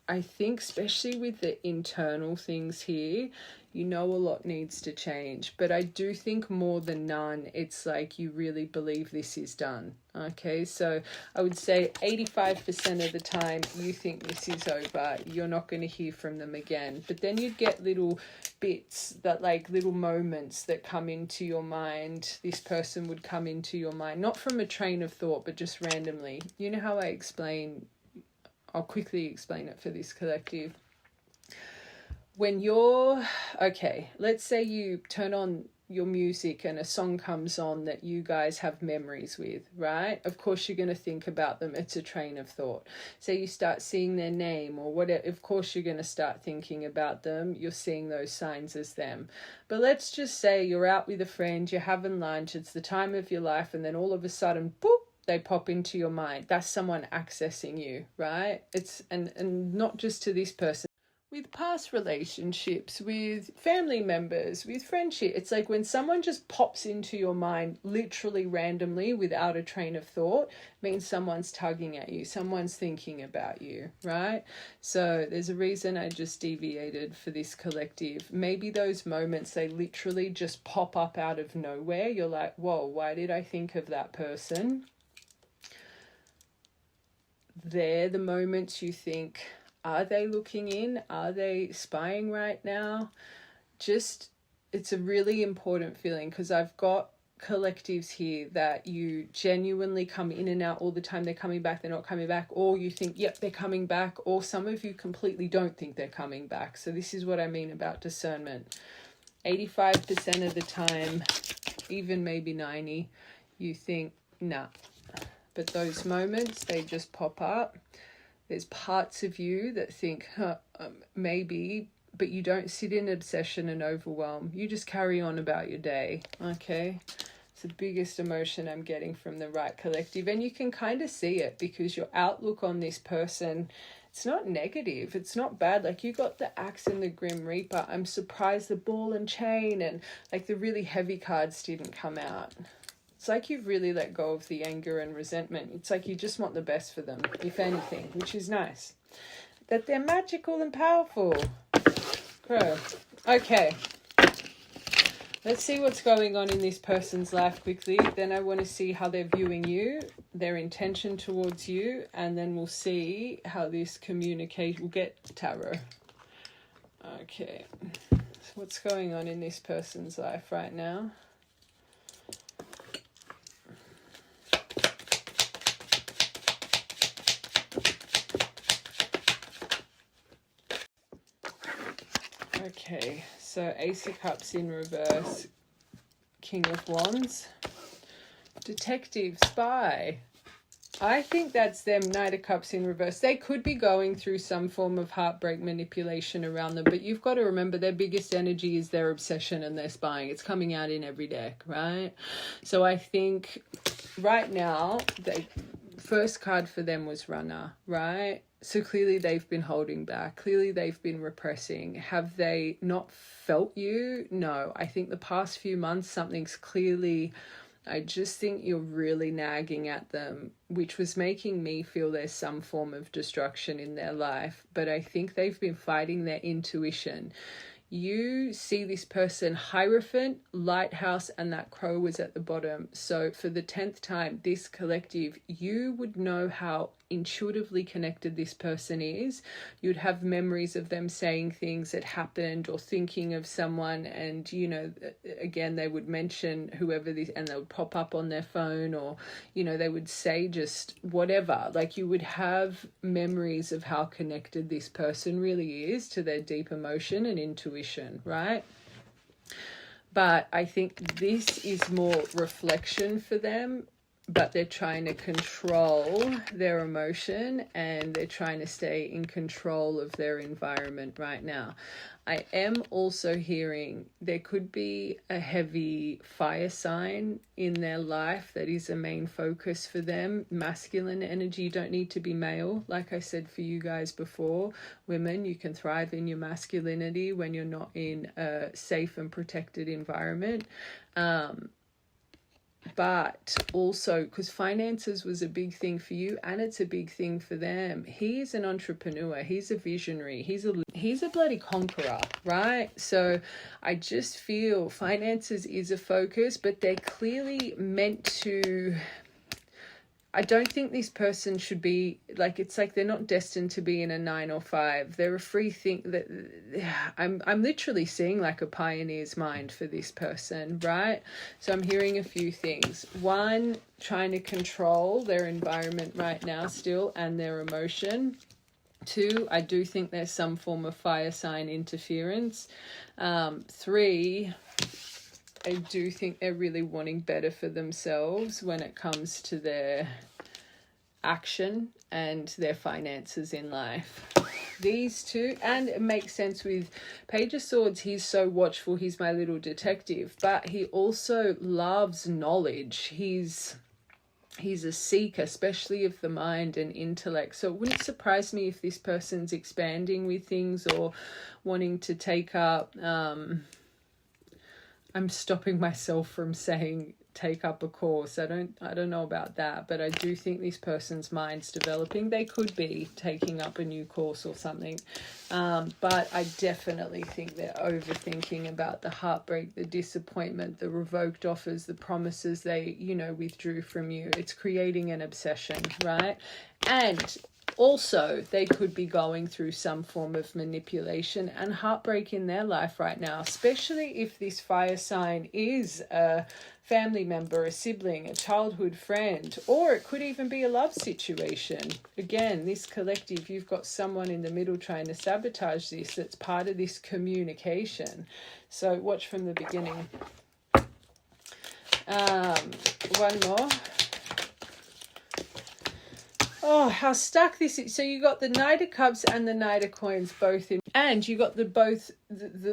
I think especially with the internal things here, you know, a lot needs to change. But I do think more than none, it's like you really believe this is done. Okay, so I would say 85% of the time you think this is over, you're not going to hear from them again. But then you'd get little bits that, like little moments that come into your mind. This person would come into your mind, not from a train of thought, but just randomly. You know how I'll quickly explain it for this collective. When let's say you turn on your music and a song comes on that you guys have memories with, right? Of course you're going to think about them. It's a train of thought. So you start seeing their name or whatever, of course you're going to start thinking about them. You're seeing those signs as them. But let's just say you're out with a friend, you're having lunch, it's the time of your life, and then all of a sudden, boop, they pop into your mind. That's someone accessing you, right? It's and not just to this person. With past relationships, with family members, with friendship, it's like when someone just pops into your mind literally randomly without a train of thought, means someone's tugging at you, someone's thinking about you, right? So there's a reason I just deviated for this collective. Maybe those moments, they literally just pop up out of nowhere. You're like, whoa, why did I think of that person? They're the moments you think, are they looking in? Are they spying right now? Just, it's a really important feeling, because I've got collectives here that you genuinely come in and out all the time. They're coming back, they're not coming back, or you think, yep, they're coming back, or some of you completely don't think they're coming back. So this is what I mean about discernment. 85% of the time, even maybe 90, you think, nah. But those moments, they just pop up. There's parts of you that think, maybe, but you don't sit in obsession and overwhelm. You just carry on about your day, okay? It's the biggest emotion I'm getting from the right collective. And you can kind of see it because your outlook on this person, it's not negative. It's not bad. Like, you got the axe and the grim reaper. I'm surprised the ball and chain and like the really heavy cards didn't come out. It's like you've really let go of the anger and resentment. It's like you just want the best for them, if anything, which is nice. That they're magical and powerful. Bro. Okay. Let's see what's going on in this person's life quickly. Then I want to see how they're viewing you, their intention towards you, and then we'll see how this communication will get tarot. Okay. So what's going on in this person's life right now? Okay, so Ace of Cups in reverse, King of Wands, Detective, Spy. I think that's them, Knight of Cups in reverse. They could be going through some form of heartbreak manipulation around them, but you've got to remember their biggest energy is their obsession and their spying. It's coming out in every deck, right? So I think right now, the first card for them was Runner, right? So clearly they've been holding back. Clearly they've been repressing. Have they not felt you? No. I think the past few months, something's clearly, I just think you're really nagging at them, which was making me feel there's some form of destruction in their life. But I think they've been fighting their intuition. You see this person, Hierophant, Lighthouse, and that crow was at the bottom. So for the 10th time, this collective, you would know how intuitively connected this person is. You'd have memories of them saying things that happened or thinking of someone, and you know, again, they would mention whoever this, and they would pop up on their phone, or you know, they would say just whatever. Like, you would have memories of how connected this person really is to their deep emotion and intuition, right? But I think this is more reflection for them, but they're trying to control their emotion and they're trying to stay in control of their environment right now. I am also hearing there could be a heavy fire sign in their life that is a main focus for them. Masculine energy, you don't need to be male. Like I said for you guys before, women, you can thrive in your masculinity when you're not in a safe and protected environment. But also, because finances was a big thing for you and it's a big thing for them. He is an entrepreneur. He's a visionary. He's a bloody conqueror, right? So I just feel finances is a focus, but they're clearly meant to... I don't think this person should be like, it's like they're not destined to be in a 9 or 5. They're a free thing that I'm literally seeing like a pioneer's mind for this person, right? So I'm hearing a few things. One, trying to control their environment right now still and their emotion. 2, I do think there's some form of fire sign interference. 3, I do think they're really wanting better for themselves when it comes to their action and their finances in life. These two, and it makes sense with Page of Swords, he's so watchful, he's my little detective, but he also loves knowledge. He's a seeker, especially of the mind and intellect. So it wouldn't surprise me if this person's expanding with things or wanting to take up... I'm stopping myself from saying take up a course. I don't know about that, but I do think this person's mind's developing. They could be taking up a new course or something. But I definitely think they're overthinking about the heartbreak, the disappointment, the revoked offers, the promises they, withdrew from you. It's creating an obsession, right? And also, they could be going through some form of manipulation and heartbreak in their life right now, especially if this fire sign is a family member, a sibling, a childhood friend, or it could even be a love situation. Again, this collective, you've got someone in the middle trying to sabotage this. That's part of this communication. So watch from the beginning. One more. Oh, how stuck this is. So you got the Knight of Cups and the Knight of Coins both in, and you got the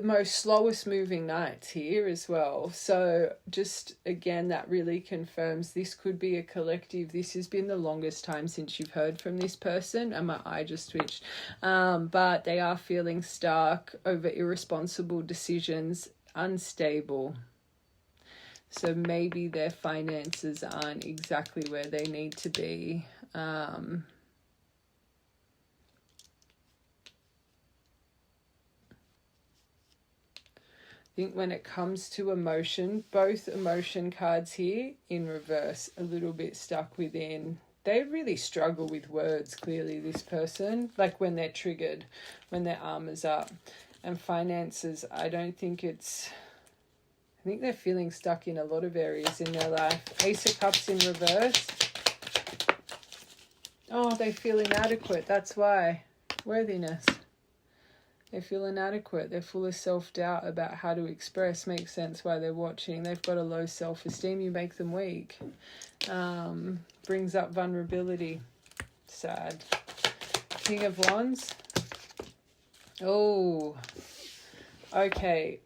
most slowest moving knights here as well. So just again, that really confirms this could be a collective. This has been the longest time since you've heard from this person, and my eye just twitched. But they are feeling stuck over irresponsible decisions, unstable. So maybe their finances aren't exactly where they need to be. I think when it comes to emotion, both emotion cards here in reverse, a little bit stuck within. They really struggle with words, clearly, this person, like when they're triggered, when their armor's up. And finances, I think they're feeling stuck in a lot of areas in their life. Ace of Cups in reverse. Oh, they feel inadequate. That's why. Worthiness. They feel inadequate. They're full of self-doubt about how to express. Makes sense why they're watching. They've got a low self-esteem. You make them weak. Brings up vulnerability. Sad. King of Wands. Oh. Okay.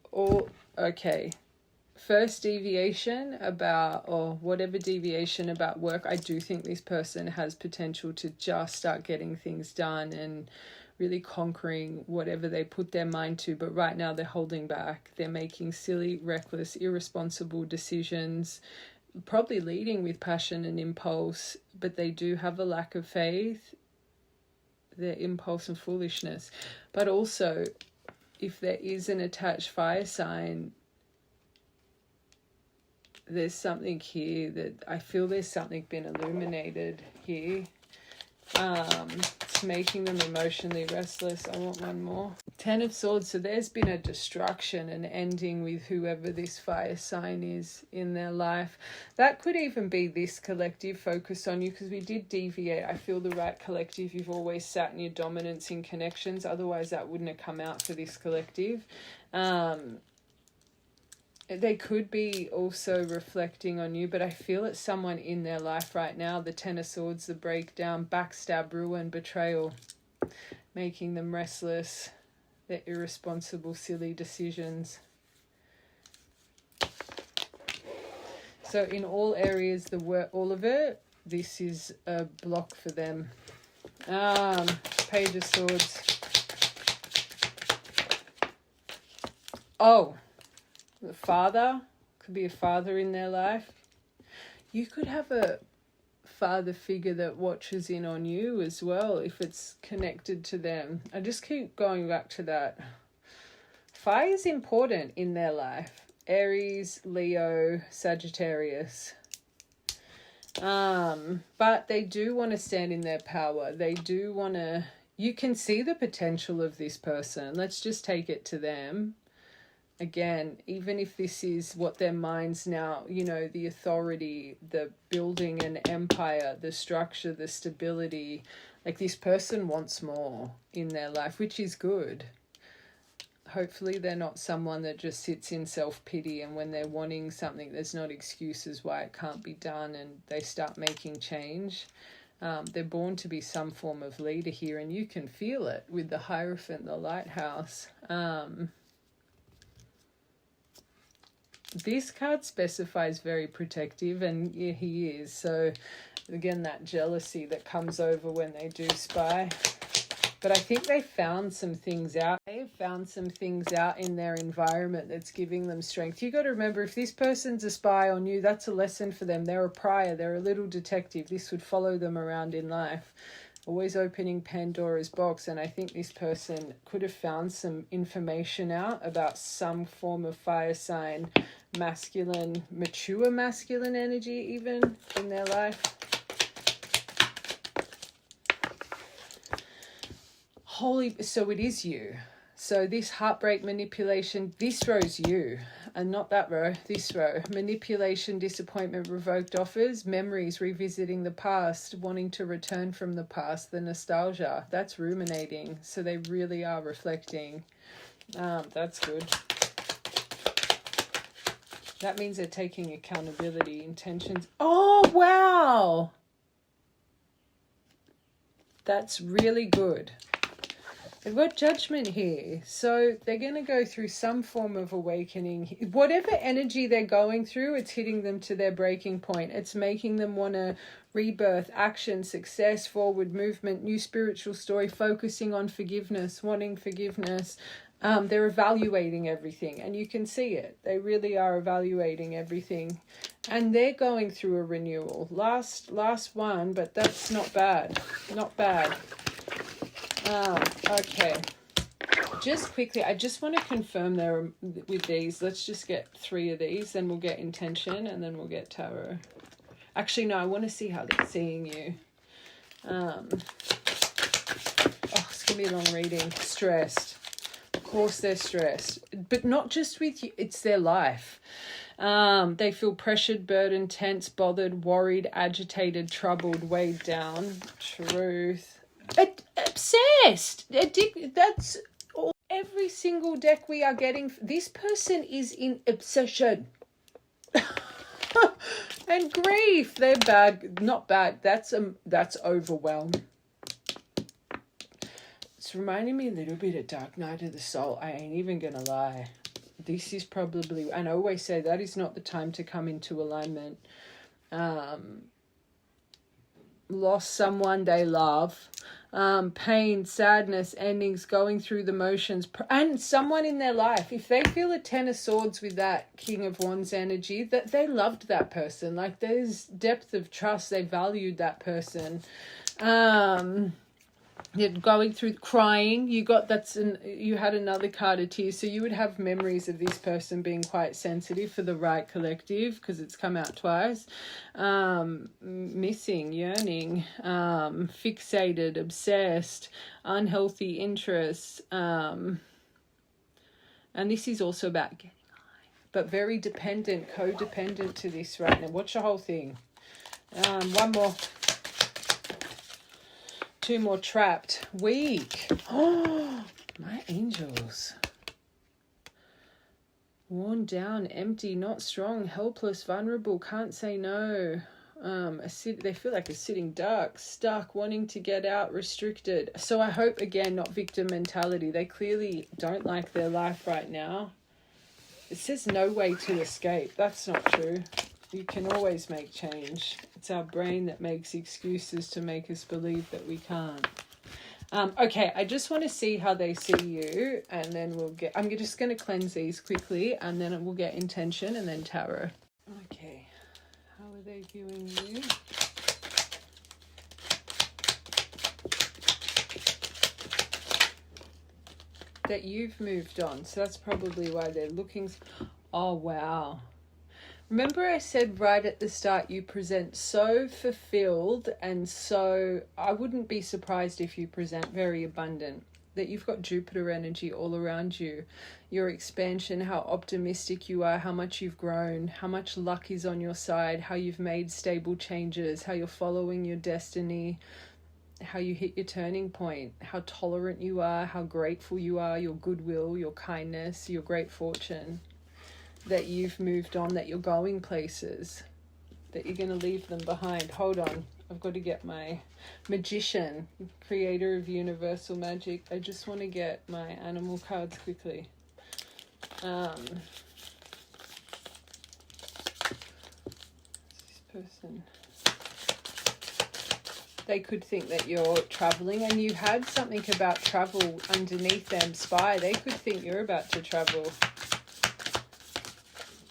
Okay. First deviation about, or whatever deviation about work, I do think this person has potential to just start getting things done and really conquering whatever they put their mind to. But right now they're holding back. They're making silly, reckless, irresponsible decisions, probably leading with passion and impulse, but they do have a lack of faith, their impulse and foolishness. But also, if there is an attached fire sign, there's something here that I feel there's something been illuminated here. It's making them emotionally restless. I want one more. 10 of Swords. So there's been a destruction and ending with whoever this fire sign is in their life. That could even be this collective focus on you, because we did deviate. I feel the right collective. You've always sat in your dominance in connections. Otherwise that wouldn't have come out for this collective. They could be also reflecting on you, but I feel it's someone in their life right now. The 10 of Swords, the breakdown, backstab, ruin, betrayal, making them restless, their irresponsible, silly decisions. So in all areas, all of it, this is a block for them. Page of Swords. Oh. The father, could be a father in their life. You could have a father figure that watches in on you as well if it's connected to them. I just keep going back to that. Fire is important in their life. Aries, Leo, Sagittarius. But they do want to stand in their power. They do want to... You can see the potential of this person. Let's just take it to them. Again, even if this is what their mind's now, you know, the authority, the building an empire, the structure, the stability, like this person wants more in their life, which is good. Hopefully they're not someone that just sits in self-pity, and when they're wanting something, there's not excuses why it can't be done, and they start making change. They're born to be some form of leader here, and you can feel it with the Hierophant, the lighthouse. This card specifies very protective, and yeah, he is. So again, that jealousy that comes over when they do spy. But I think they found some things out. They've found some things out in their environment that's giving them strength. You got to remember, if this person's a spy on you, that's a lesson for them. They're a pariah. They're a little detective. This would follow them around in life. Always opening Pandora's box. And I think this person could have found some information out about some form of fire sign, masculine, mature masculine energy even in their life. So it is you. So this heartbreak, manipulation, this row's you, and not that row, this row. Manipulation, disappointment, revoked offers, memories, revisiting the past, wanting to return from the past, the nostalgia. That's ruminating. So they really are reflecting. That's good. That means they're taking accountability, intentions. Oh, wow. That's really good. They've got judgment here. So they're going to go through some form of awakening. Whatever energy they're going through, it's hitting them to their breaking point. It's making them want to rebirth, action, success, forward movement, new spiritual story, focusing on forgiveness, wanting forgiveness. They're evaluating everything, and you can see it. They really are evaluating everything. And they're going through a renewal. Last one, but that's not bad. Not bad. Okay. Just quickly, I just want to confirm there with these. Let's just get 3 of these, then we'll get intention, and then we'll get tarot. Actually, no, I want to see how they're seeing you. It's going to be a long reading. Stressed. Of course they're stressed. But not just with you, it's their life. They feel pressured, burdened, tense, bothered, worried, agitated, troubled, weighed down. Truth. Obsessed. That's all. Every single deck we are getting. This person is in obsession. And grief. They're bad. Not bad. That's overwhelm. It's reminding me a little bit of Dark Night of the Soul. I ain't even gonna lie. This is probably, and I always say that is not the time to come into alignment. Lost someone they love. Pain, sadness, endings, going through the motions, and someone in their life, if they feel a 10 of swords with that King of Wands energy, that they loved that person, like there's depth of trust, they valued that person. You're going through crying, you had another card of tears, so you would have memories of this person being quite sensitive for the right collective, because it's come out twice. Missing, yearning, fixated, obsessed, unhealthy interests, and this is also about getting high, but very dependent, codependent to this right now. Watch the whole thing. One more. 2 more. Trapped. Weak. Oh, my angels. Worn down, empty, not strong, helpless, vulnerable, can't say no. They feel like a sitting duck, stuck, wanting to get out, restricted. So I hope, again, not victim mentality. They clearly don't like their life right now. It says no way to escape. That's not true. You can always make change. It's our brain that makes excuses to make us believe that we can't. Okay, I just want to see how they see you, and then I'm just going to cleanse these quickly, and then we'll get intention and then tarot. Okay, how are they viewing you? That you've moved on. So that's probably why they're looking. Oh, wow. Remember I said right at the start, you present so fulfilled and so, I wouldn't be surprised if you present very abundant, that you've got Jupiter energy all around you. Your expansion, how optimistic you are, how much you've grown, how much luck is on your side, how you've made stable changes, how you're following your destiny, how you hit your turning point, how tolerant you are, how grateful you are, your goodwill, your kindness, your great fortune, that you've moved on, that you're going places, that you're going to leave them behind. Hold on, I've got to get my magician, creator of universal magic. I just want to get my animal cards quickly. This person, they could think that you're traveling, and you had something about travel underneath them. Spy, they could think you're about to travel,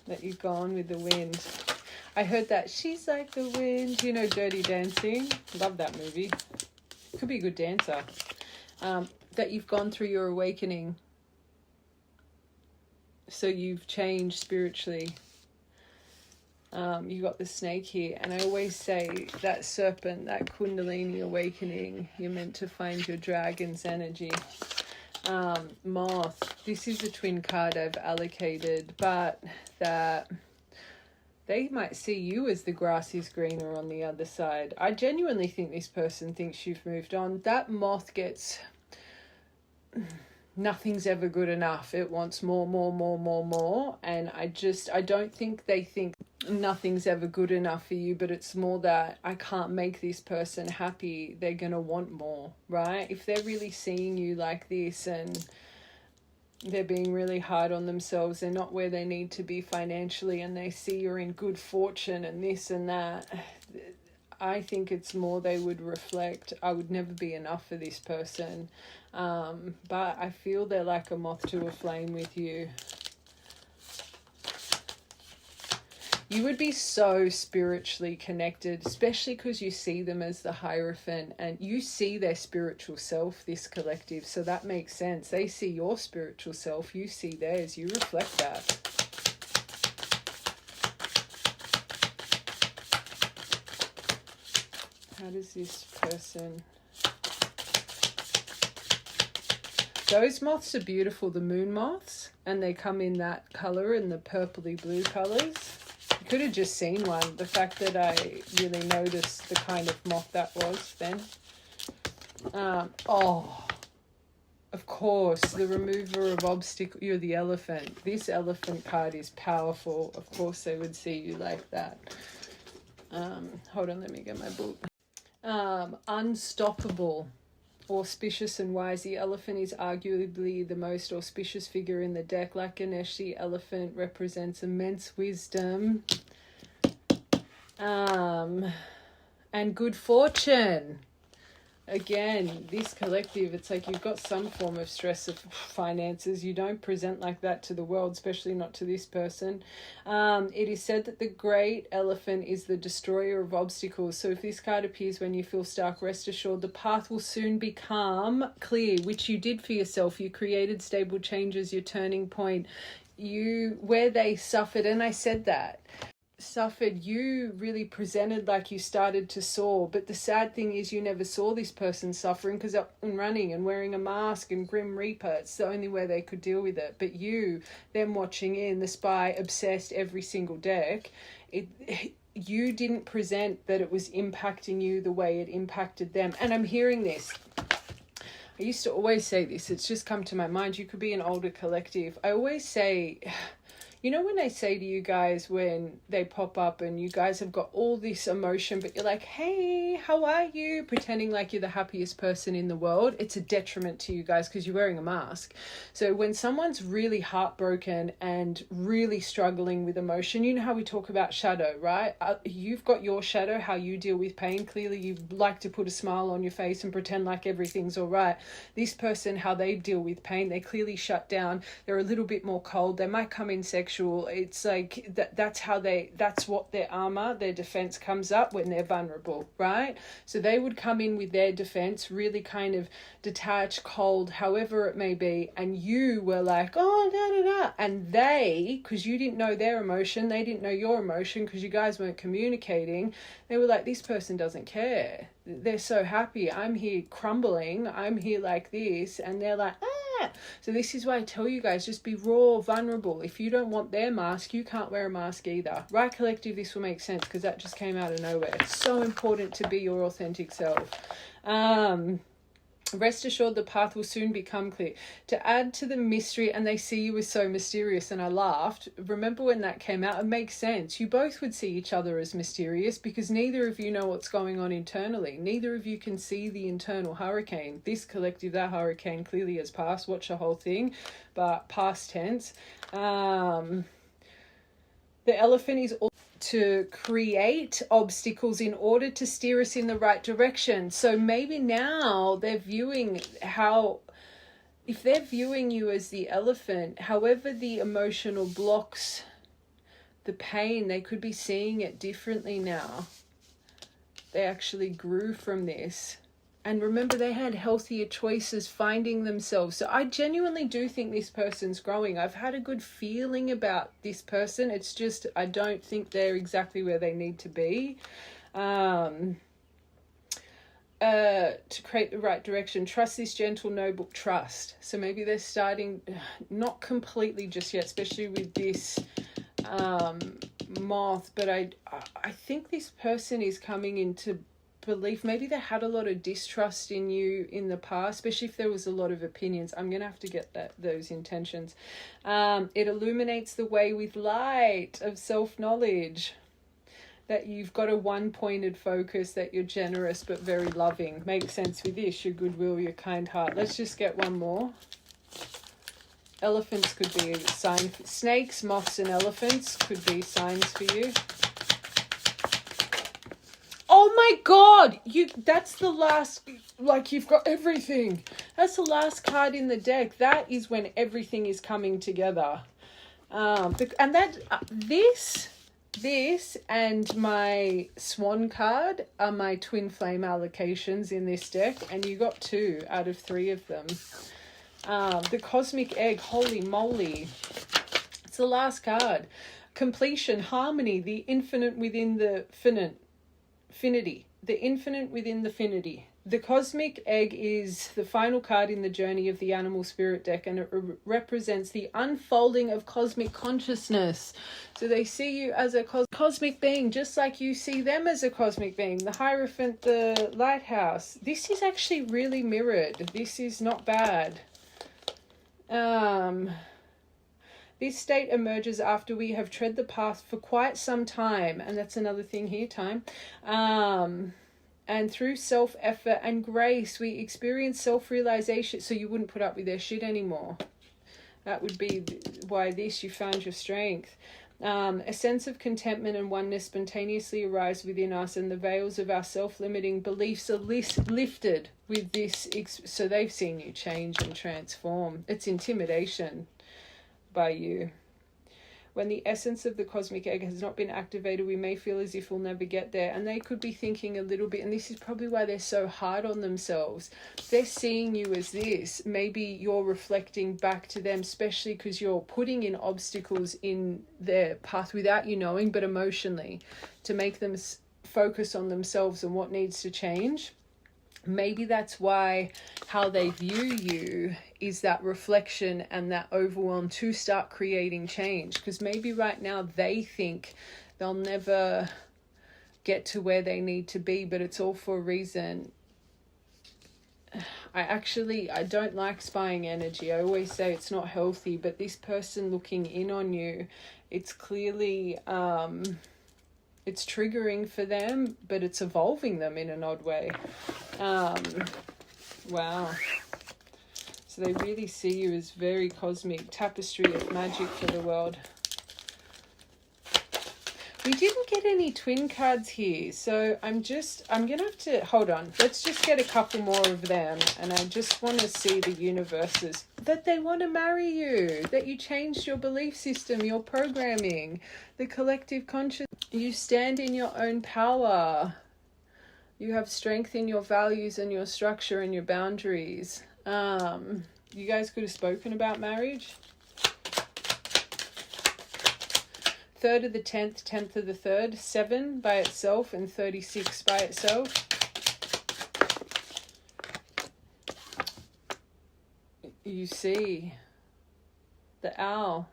that you've gone with the wind. I heard that she's like the wind, you know, Dirty Dancing. Love that movie. Could be a good dancer. That you've gone through your awakening. So you've changed spiritually. You got the snake here, and I always say that serpent, that Kundalini awakening, you're meant to find your dragon's energy. Moth, this is a twin card I've allocated, but that they might see you as the grass is greener on the other side. I genuinely think this person thinks you've moved on. That moth gets, nothing's ever good enough. It wants more, more, more, more, more. And I don't think they think nothing's ever good enough for you, but it's more that I can't make this person happy. They're going to want more, right? If they're really seeing you like this and they're being really hard on themselves, they're not where they need to be financially, and they see you're in good fortune and this and that, I think it's more they would reflect, I would never be enough for this person. But I feel they're like a moth to a flame with you. You would be so spiritually connected, especially because you see them as the Hierophant and you see their spiritual self, this collective. So that makes sense. They see your spiritual self, you see theirs, you reflect that. How does this person... Those moths are beautiful, the moon moths, and they come in that colour, in the purpley blue colours. You could have just seen one. The fact that I really noticed the kind of moth that was then. Of course, the remover of obstacle. You're the elephant. This elephant card is powerful. Of course they would see you like that. Hold on, let me get my book. Unstoppable. Auspicious and wise. The elephant is arguably the most auspicious figure in the deck. Like Ganesh, the elephant represents immense wisdom and good fortune. Again, this collective, it's like you've got some form of stress of finances. You don't present like that to the world, especially not to this person. It is said that the great elephant is the destroyer of obstacles. So if this card appears when you feel stuck, rest assured the path will soon become clear, which you did for yourself. You created stable changes, your turning point. Where they suffered, and I said that. Suffered, you really presented like you started to soar, but the sad thing is you never saw this person suffering because they're running and wearing a mask and Grim Reaper. It's the only way they could deal with it. But you, them watching in, the spy, obsessed every single deck, you didn't present that it was impacting you the way it impacted them. And I'm hearing this. I used to always say this, it's just come to my mind. You could be an older collective. I always say... You know when I say to you guys when they pop up and you guys have got all this emotion, but you're like, hey, how are you? Pretending like you're the happiest person in the world. It's a detriment to you guys because you're wearing a mask. So when someone's really heartbroken and really struggling with emotion, you know how we talk about shadow, right? You've got your shadow, how you deal with pain. Clearly you like to put a smile on your face and pretend like everything's all right. This person, how they deal with pain, they clearly shut down. They're a little bit more cold. They might come in sexually. intellectual. It's like that's what their armor, their defense comes up when they're vulnerable, right? So they would come in with their defense really kind of detached, cold, however it may be, and you were like, oh, da da da, and they, because you didn't know their emotion, they didn't know your emotion, because you guys weren't communicating, they were like, this person doesn't care, they're so happy, I'm here crumbling, I'm here like this, and they're like, ah. So this is why I tell you guys, just be raw, vulnerable. If you don't want their mask, you can't wear a mask either. Right, collective, this will make sense, because that just came out of nowhere. It's so important to be your authentic self. Rest assured the path will soon become clear. To add to the mystery, and they see you as so mysterious, and I laughed. Remember when that came out? It makes sense. You both would see each other as mysterious because neither of you know what's going on internally. Neither of you can see the internal hurricane. This collective, that hurricane clearly has passed. Watch the whole thing, but past tense. The elephant is also to create obstacles in order to steer us in the right direction. So maybe now they're viewing if they're viewing you as the elephant, however the emotional blocks, the pain, they could be seeing it differently now. They actually grew from this. And remember, they had healthier choices finding themselves. So I genuinely do think this person's growing. I've had a good feeling about this person. It's just, I don't think they're exactly where they need to be. To create the right direction, trust this gentle, noble trust. So maybe they're starting, not completely just yet, especially with this moth, but I think this person is coming into belief. Maybe they had a lot of distrust in you in the past, especially if there was a lot of opinions. I'm gonna have to get those intentions. It illuminates the way with light of self-knowledge, that you've got a one-pointed focus, that you're generous but very loving. Makes sense with this, your goodwill, your kind heart. Let's just get one more. Elephants could be a sign. Snakes, moths and elephants could be signs for you. Oh my God, that's the last, like, you've got everything. That's the last card in the deck. That is when everything is coming together. And that, this and my swan card are my twin flame allocations in this deck, and you got 2 out of 3 of them. The cosmic egg, holy moly. It's the last card. Completion, harmony, the infinite within the finity, the infinite within the finity. The cosmic egg is the final card in the journey of the animal spirit deck, and it represents the unfolding of cosmic consciousness. So they see you as a cosmic being, just like you see them as a cosmic being. The Hierophant, the lighthouse. This is actually really mirrored. This is not bad. This state emerges after we have tread the path for quite some time, and that's another thing here, time. And through self-effort and grace, we experience self-realization. So you wouldn't put up with their shit anymore. That would be why you found your strength. A sense of contentment and oneness spontaneously arise within us, and the veils of our self-limiting beliefs are lifted with this. So they've seen you change and transform. It's intimidation by you. When the essence of the cosmic egg has not been activated, we may feel as if we'll never get there. And they could be thinking a little bit, and this is probably why they're so hard on themselves. They're seeing you as this. Maybe you're reflecting back to them, especially because you're putting in obstacles in their path without you knowing, but emotionally, to make them focus on themselves and what needs to change. Maybe that's why how they view you is that reflection and that overwhelm to start creating change. Because maybe right now they think they'll never get to where they need to be, but it's all for a reason. I don't like spying energy. I always say it's not healthy, but this person looking in on you, it's clearly... it's triggering for them, but it's evolving them in an odd way. Wow. So they really see you as very cosmic, tapestry of magic for the world. We didn't get any twin cards here, so I'm going to have to, hold on, let's just get a couple more of them, and I just want to see the universes, that they want to marry you, that you changed your belief system, your programming, the collective conscious, you stand in your own power, you have strength in your values and your structure and your boundaries. You guys could have spoken about marriage. 3rd of the 10th, 10th of the 3rd, 7 by itself and 36 by itself. You see the owl.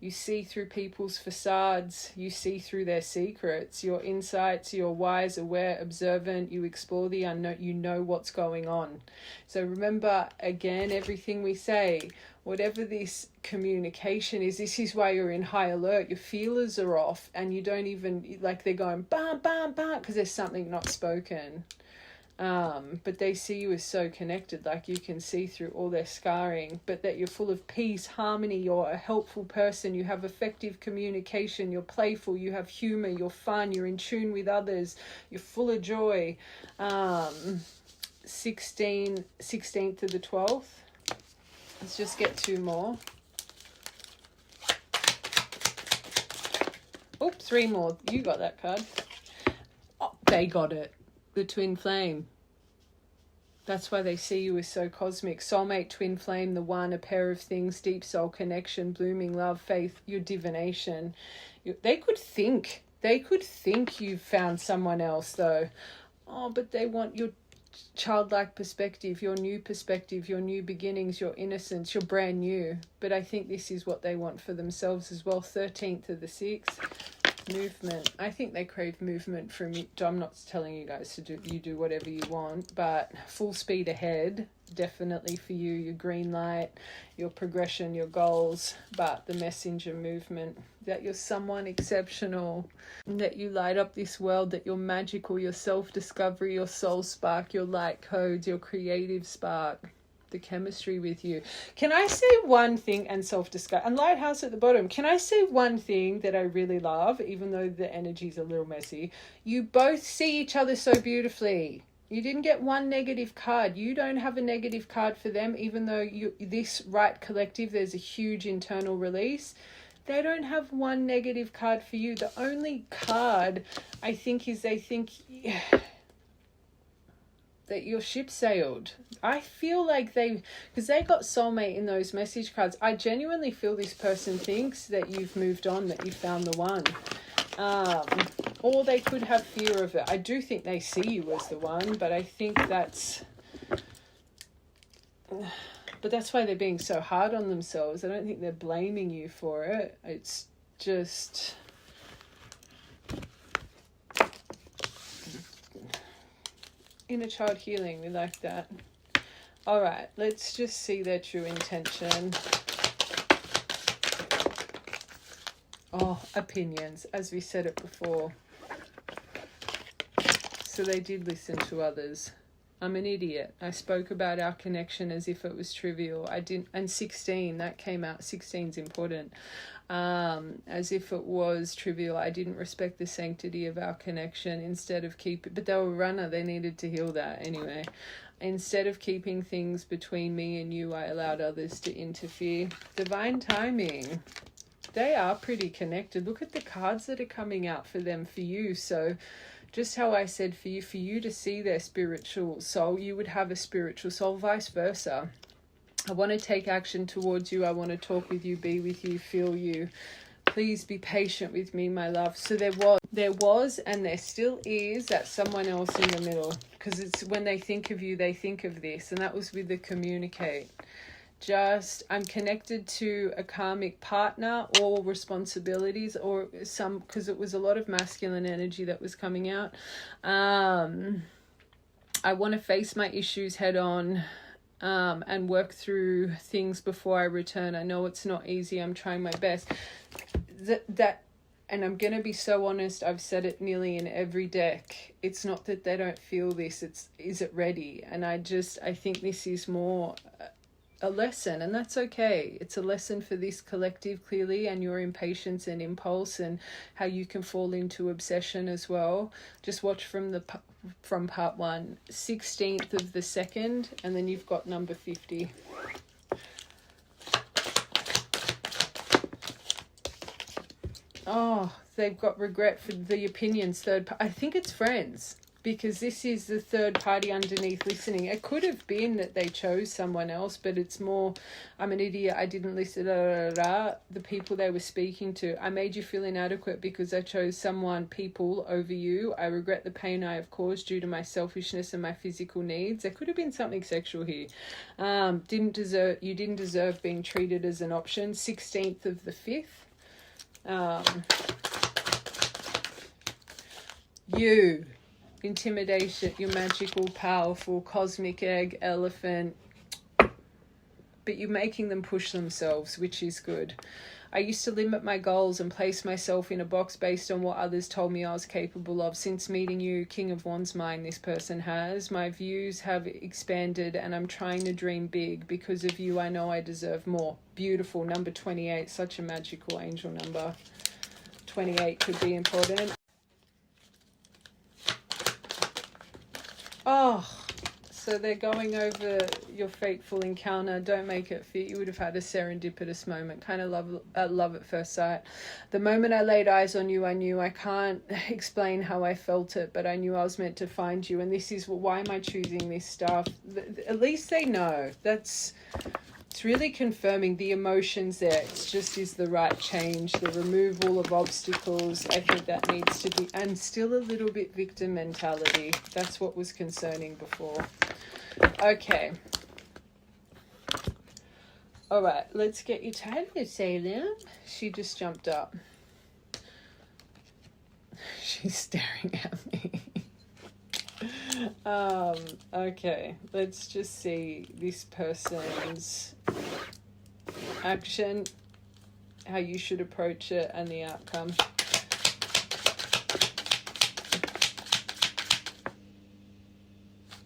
You see through people's facades. You see through their secrets. Your insights, you're wise, aware, observant. You explore the unknown. You know what's going on. So remember, again, everything we say, whatever this communication is, this is why you're in high alert. Your feelers are off and you don't even, like, they're going bam, bam, bam, because there's something not spoken. But they see you as so connected, like you can see through all their scarring, but that you're full of peace, harmony, you're a helpful person, you have effective communication, you're playful, you have humor, you're fun, you're in tune with others, you're full of joy. 16th to the 12th. Let's just get 2 more. Oh, 3 more. You got that card. Oh, they got it. The twin flame. That's why they see you as so cosmic. Soulmate, twin flame, the one, a pair of things, deep soul connection, blooming love, faith, your divination. They could think you've found someone else though. Oh, but they want your childlike perspective, your new beginnings, your innocence, you're brand new. But I think this is what they want for themselves as well. 13th of the 6th. Movement. I think they crave movement from you. I'm not telling you guys to do whatever you want, but full speed ahead, definitely for you, your green light, your progression, your goals, but the messenger movement, that you're someone exceptional, that you light up this world, that you're magical, your self-discovery, your soul spark, your light codes, your creative spark, the chemistry with you. Can I say one thing, and self-discovery, and lighthouse at the bottom, can I say one thing that I really love, even though the energy's a little messy? You both see each other so beautifully. You didn't get one negative card. You don't have a negative card for them, even though this right collective, there's a huge internal release. They don't have one negative card for you. The only card, I think, is they think that your ship sailed. I feel like because they got soulmate in those message cards. I genuinely feel this person thinks that you've moved on, that you found the one. Or they could have fear of it. I do think they see you as the one, but I think that's why they're being so hard on themselves. I don't think they're blaming you for it. It's just inner child healing. We like that. All right, let's just see their true intention. Oh, opinions, as we said it before. So they did listen to others. I'm an idiot. I spoke about our connection as if it was trivial. I didn't. And 16, that came out. 16's important. As if it was trivial. I didn't respect the sanctity of our connection. Instead of but they were a runner. They needed to heal that anyway. Instead of keeping things between me and you, I allowed others to interfere. Divine timing. They are pretty connected. Look at the cards that are coming out for them, for you. So just how I said for you to see their spiritual soul, you would have a spiritual soul, vice versa. I want to take action towards you. I want to talk with you, be with you, feel you. Please be patient with me, my love. So there was, and there still is that someone else in the middle. Because it's when they think of you, they think of this. And that was with the communicate. I'm connected to a karmic partner or responsibilities or because it was a lot of masculine energy that was coming out. I want to face my issues head on and work through things before I return. I know it's not easy. I'm trying my best. And I'm going to be so honest, I've said it nearly in every deck. It's not that they don't feel this, is it ready? And I think this is more a lesson, and that's okay. It's a lesson for this collective, clearly, and your impatience and impulse and how you can fall into obsession as well. Just watch from part 1, 16th of the 2nd, and then you've got number 50. Oh, they've got regret for the opinions. I think it's friends, because this is the third party underneath listening. It could have been that they chose someone else, but it's more, I'm an idiot, I didn't listen, the people they were speaking to. I made you feel inadequate because I chose people over you. I regret the pain I have caused due to my selfishness and my physical needs. There could have been something sexual here. You didn't deserve being treated as an option. 16th of the 5th. You, intimidation, you're magical, powerful, cosmic egg, elephant, but you're making them push themselves, which is good. I used to limit my goals and place myself in a box based on what others told me I was capable of. Since meeting you, King of Wands mind, this person has. My views have expanded and I'm trying to dream big. Because of you, I know I deserve more. Beautiful. Number 28, such a magical angel number. 28 could be important. Oh, so they're going over your fateful encounter. Don't make it fit. You would have had a serendipitous moment. Kind of love at first sight. The moment I laid eyes on you, I knew. I can't explain how I felt it, but I knew I was meant to find you. And this is, why am I choosing this stuff? At least they know. It's really confirming the emotions there. It's just is the right change, the removal of obstacles. I think that needs to be, and still a little bit victim mentality. That's what was concerning before. Okay. All right, let's get you tired, Salem. She just jumped up. She's staring at me. Okay, let's just see this person's action, how you should approach it, and the outcome.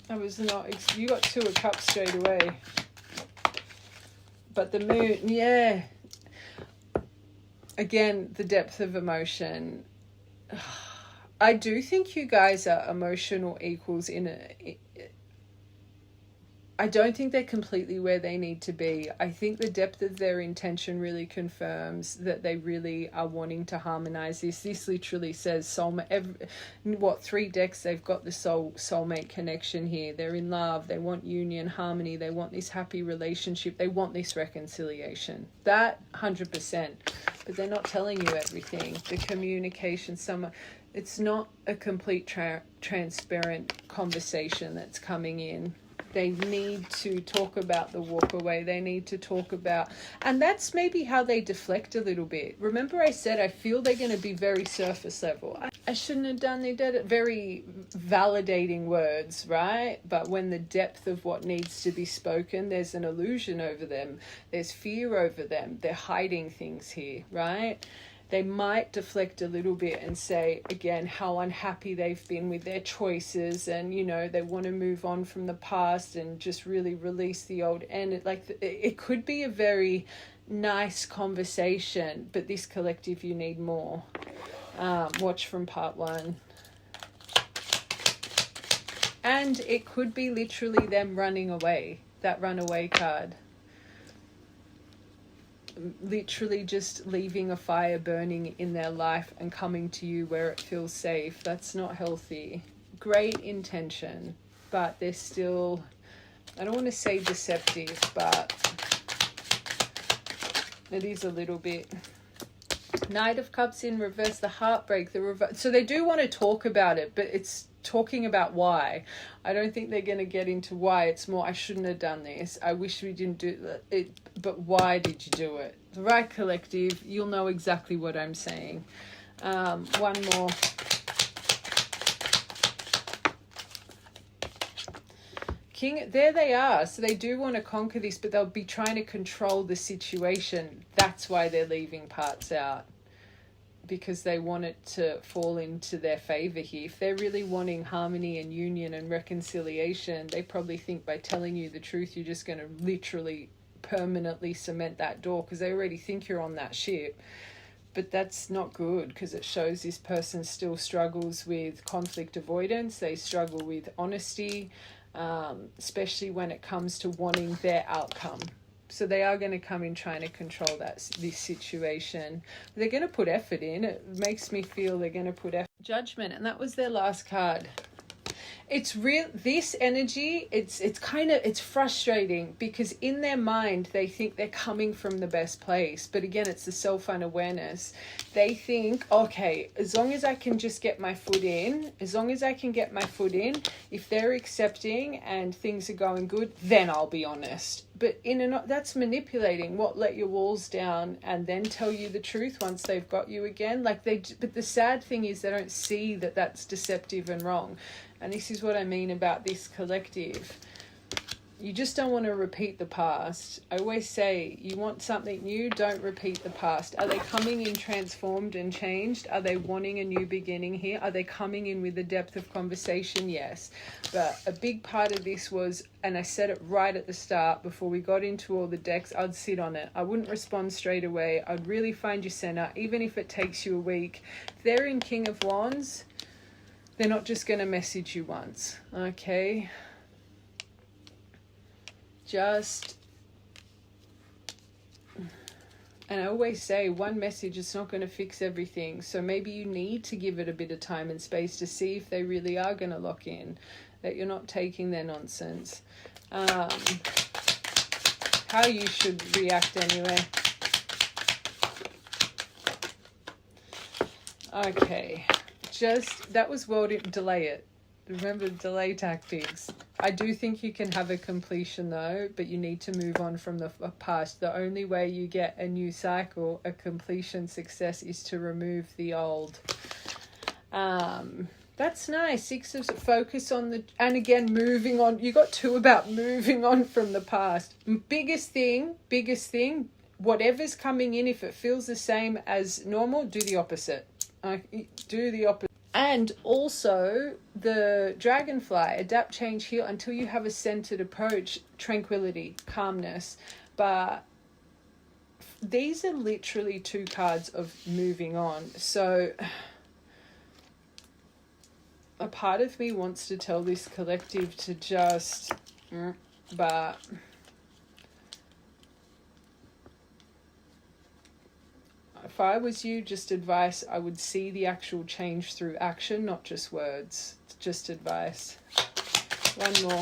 I was not, you got 2 of Cups straight away. But the Moon, yeah. Again, the depth of emotion. I do think you guys are emotional equals I don't think they're completely where they need to be. I think the depth of their intention really confirms that they really are wanting to harmonize this. This literally says soulmate. 3 decks, they've got the soulmate connection here. They're in love. They want union, harmony. They want this happy relationship. They want this reconciliation. That 100%. But they're not telling you everything. The communication, it's not a complete transparent conversation that's coming in. They need to talk about the walk away. They need to talk about, and that's maybe how they deflect a little bit. Remember I said I feel they're going to be very surface level. I shouldn't have done it. Very validating words, right? But when the depth of what needs to be spoken, there's an illusion over them. There's fear over them. They're hiding things here, right? They might deflect a little bit and say, again, how unhappy they've been with their choices, and, they want to move on from the past and just really release the old. And it could be a very nice conversation, but this collective, you need more. Watch from part 1. And it could be literally them running away, that runaway card. Literally just leaving a fire burning in their life and coming to you where it feels safe. That's not healthy. Great intention, but they're still, I don't want to say deceptive, but it is a little bit. Knight of Cups in reverse, the heartbreak, the reverse. So they do want to talk about it, but it's talking about why. I don't think they're going to get into why. It's more, I shouldn't have done this. I wish we didn't do it. But why did you do it? The right collective, you'll know exactly what I'm saying. One more. King, there they are. So they do want to conquer this, but they'll be trying to control the situation. That's why they're leaving parts out. Because they want it to fall into their favor here. If they're really wanting harmony and union and reconciliation, they probably think by telling you the truth, you're just going to literally permanently cement that door, because they already think you're on that ship. But that's not good, because it shows this person still struggles with conflict avoidance. They struggle with honesty, especially when it comes to wanting their outcome. So they are going to come in trying to control this situation. They're going to put effort in. It makes me feel they're going to put effort. Judgment, and that was their last card. It's real, this energy, it's frustrating, because in their mind they think they're coming from the best place. But again, it's the self-unawareness. They think, okay, as long as I can just get my foot in, if they're accepting and things are going good, then I'll be honest. But that's manipulating. What, let your walls down and then tell you the truth once they've got you again? But the sad thing is they don't see that that's deceptive and wrong. And this is what I mean about this collective. You just don't want to repeat the past. I always say, you want something new, don't repeat the past. Are they coming in transformed and changed? Are they wanting a new beginning here? Are they coming in with a depth of conversation? Yes. But a big part of this was, and I said it right at the start, before we got into all the decks, I'd sit on it. I wouldn't respond straight away. I'd really find your center, even if it takes you a week. If they're in King of Wands, they're not just going to message you once, okay? And I always say, one message is not going to fix everything. So maybe you need to give it a bit of time and space to see if they really are going to lock in, that you're not taking their nonsense. How you should react anyway. Okay. That was delay it. Remember, delay tactics. I do think you can have a completion though, but you need to move on from the past. The only way you get a new cycle, a completion success, is to remove the old. That's nice. 6 of focus on and again, moving on. You got 2 about moving on from the past. Biggest thing, whatever's coming in, if it feels the same as normal, do the opposite. Do the opposite. And also the dragonfly, adapt, change, heal until you have a centered approach, tranquility, calmness. But these are literally 2 cards of moving on. So a part of me wants to tell this collective to just, but if I was you, just advice, I would see the actual change through action, not just words. Just advice. One more.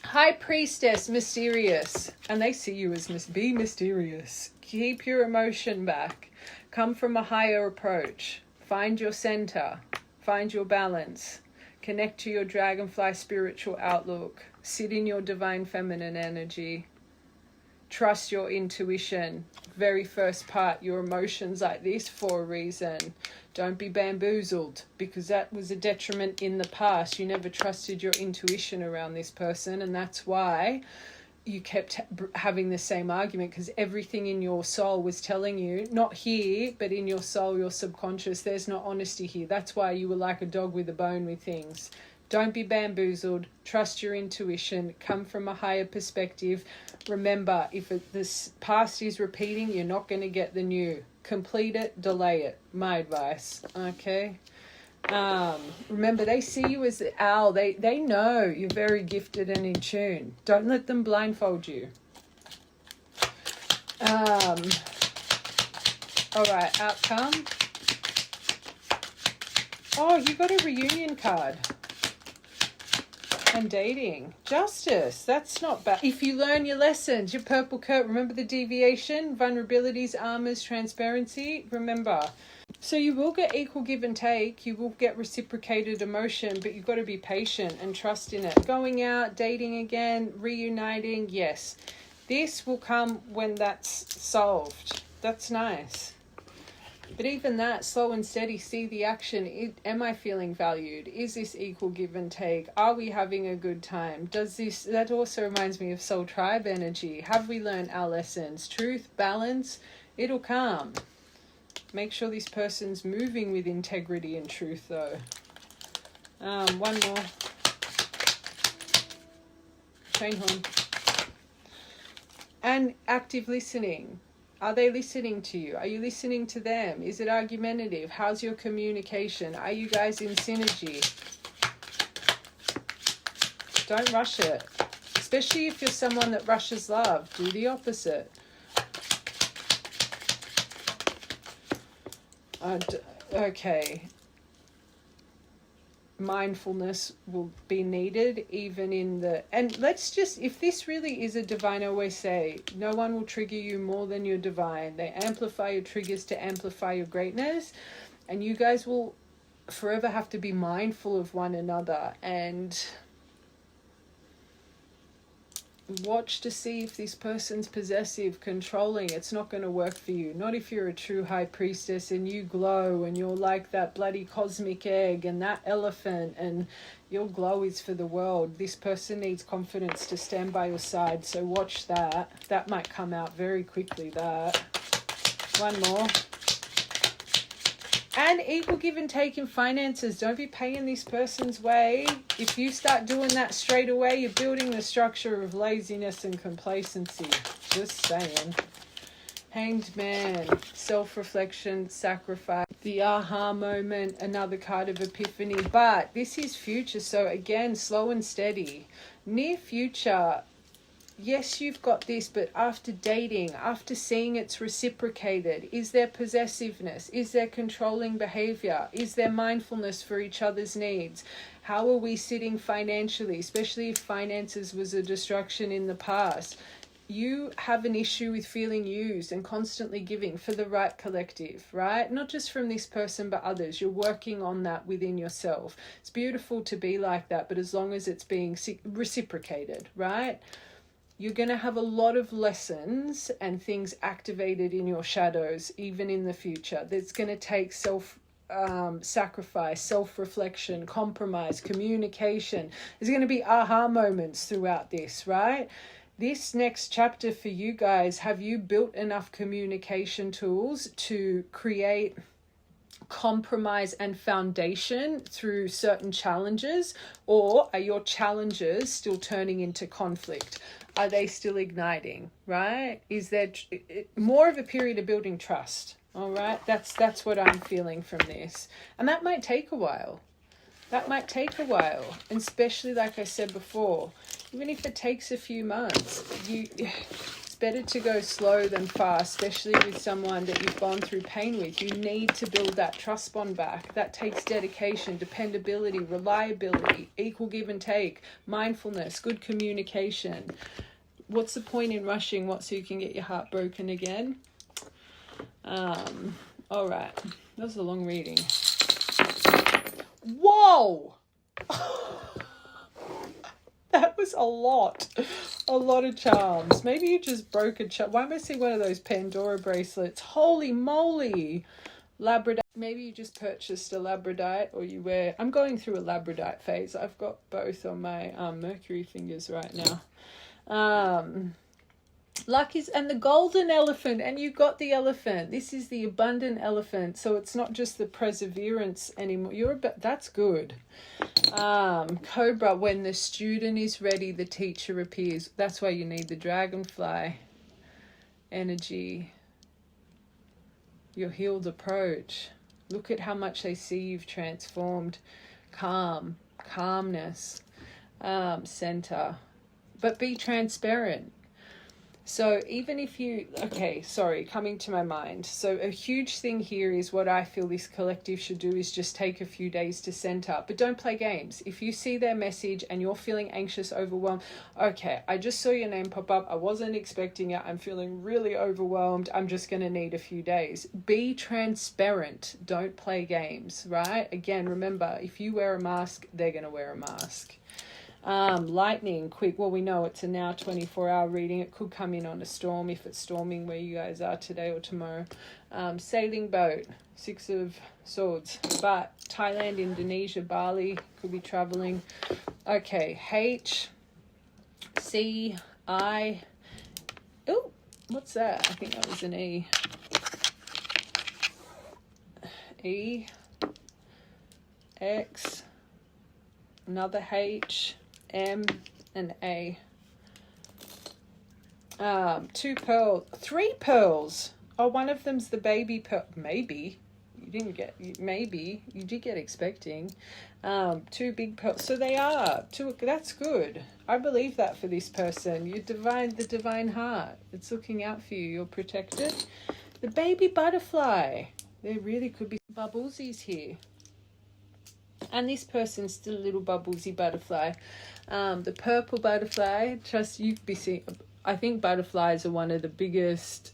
High Priestess, mysterious. And they see you as be mysterious. Keep your emotion back. Come from a higher approach. Find your center. Find your balance. Connect to your dragonfly spiritual outlook. Sit in your divine feminine energy. Trust your intuition. Very first part, your emotions like this for a reason. Don't be bamboozled, because that was a detriment in the past. You never trusted your intuition around this person, and that's why you kept having the same argument, because everything in your soul was telling you, not here, but in your soul, your subconscious, there's no honesty here. That's why you were like a dog with a bone with things. Don't be bamboozled. Trust your intuition. Come from a higher perspective. Remember, if this past is repeating, you're not going to get the new. Complete it, delay it. My advice. Okay? Remember, they see you as the owl. They know you're very gifted and in tune. Don't let them blindfold you. All right, outcome. Oh, you got a reunion card. And dating. Justice. That's not bad. If you learn your lessons, your purple coat, remember the deviation, vulnerabilities, armors, transparency, remember. So you will get equal give and take. You will get reciprocated emotion, but you've got to be patient and trust in it. Going out, dating again, reuniting, yes. This will come when that's solved. That's nice. But even that, slow and steady, see the action. Am I feeling valued? Is this equal give and take? Are we having a good time? That also reminds me of soul tribe energy. Have we learned our lessons? Truth, balance, it'll come. Make sure this person's moving with integrity and truth though. One more. Chain horn. And active listening. Are they listening to you? Are you listening to them? Is it argumentative? How's your communication? Are you guys in synergy? Don't rush it. Especially if you're someone that rushes love. Do the opposite. Okay. Mindfulness will be needed even in the, and let's just, if this really is a divine, I always say no one will trigger you more than your divine. They amplify your triggers to amplify your greatness, and you guys will forever have to be mindful of one another and watch to see if this person's possessive, controlling. It's not going to work for you. Not if you're a true high priestess and you glow and you're like that bloody cosmic egg and that elephant and your glow is for the world. This person needs confidence to stand by your side. So watch that. That might come out very quickly, that. One more. And equal give and take in finances. Don't be paying this person's way. If you start doing that straight away, you're building the structure of laziness and complacency. Just saying. Hanged Man, self-reflection, sacrifice, the aha moment, another card of epiphany. But this is future, so again, slow and steady. Near future, yes, you've got this, but after dating, after seeing it's reciprocated, is there possessiveness? Is there controlling behavior? Is there mindfulness for each other's needs? How are we sitting financially, especially if finances was a distraction in the past? You have an issue with feeling used and constantly giving for the right collective, right? Not just from this person, but others. You're working on that within yourself. It's beautiful to be like that, but as long as it's being reciprocated, right? You're going to have a lot of lessons and things activated in your shadows, even in the future. That's going to take sacrifice, self-reflection, compromise, communication. There's going to be aha moments throughout this, right? This next chapter for you guys, have you built enough communication tools to create compromise and foundation through certain challenges, or are your challenges still turning into conflict? Are they still igniting, right? Is there more of a period of building trust? All right, that's what I'm feeling from this, and that might take a while. That might take a while, and especially like I said before, even if it takes a few months, it's better to go slow than fast, especially with someone that you've gone through pain with. You need to build that trust bond back. That takes dedication, dependability, reliability, equal give and take, mindfulness, good communication. What's the point in rushing? What, so you can get your heart broken again? All right, that was a long reading. Whoa! That was a lot of charms. Maybe you just broke a charm. Why am I seeing one of those Pandora bracelets? Holy moly! Labradorite. Maybe you just purchased a labradorite, or you wear... I'm going through a labradorite phase. I've got both on my Mercury fingers right now. Luck is, and the golden elephant, and you got the elephant. This is the abundant elephant, so it's not just the perseverance anymore. That's good. Cobra, when the student is ready, the teacher appears. That's why you need the dragonfly energy. Your healed approach. Look at how much they see you've transformed. Calmness, center, but be transparent. So even if you, coming to my mind. So a huge thing here is what I feel this collective should do is just take a few days to center, but don't play games. If you see their message and you're feeling anxious, overwhelmed, okay, I just saw your name pop up. I wasn't expecting it. I'm feeling really overwhelmed. I'm just going to need a few days. Be transparent. Don't play games, right? Again, remember, if you wear a mask, they're going to wear a mask. Lightning, quick. Well, we know it's a now 24-hour reading. It could come in on a storm if it's storming where you guys are today or tomorrow. Sailing boat, 6 of Swords. But Thailand, Indonesia, Bali, could be traveling. Okay, H, C, I. Oh, what's that? I think that was an E. E, X, another H, M, and A. 2 pearls, 3 pearls. Oh, one of them's the baby pearl. Maybe you didn't get. Maybe you did get expecting. 2 big pearls. So they are 2. That's good. I believe that for this person. You the divine heart. It's looking out for you. You're protected. The baby butterfly. There really could be bubblesies here. And this person's still a little bubblesy butterfly. The purple butterfly. Trust you could be seeing. I think butterflies are one of the biggest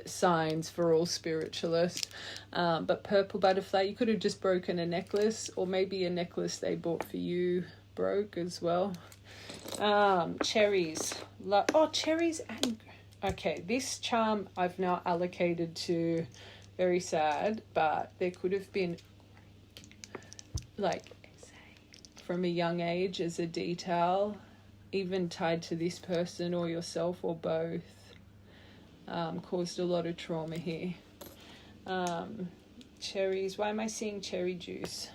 signs for all spiritualists. But purple butterfly, you could have just broken a necklace, or maybe a necklace they bought for you broke as well. Cherries. Cherries and... Okay, this charm I've now allocated to... Very sad, but there could have been, like, from a young age as a detail, even tied to this person or yourself or both, caused a lot of trauma here. Cherries. Why am I seeing cherry juice?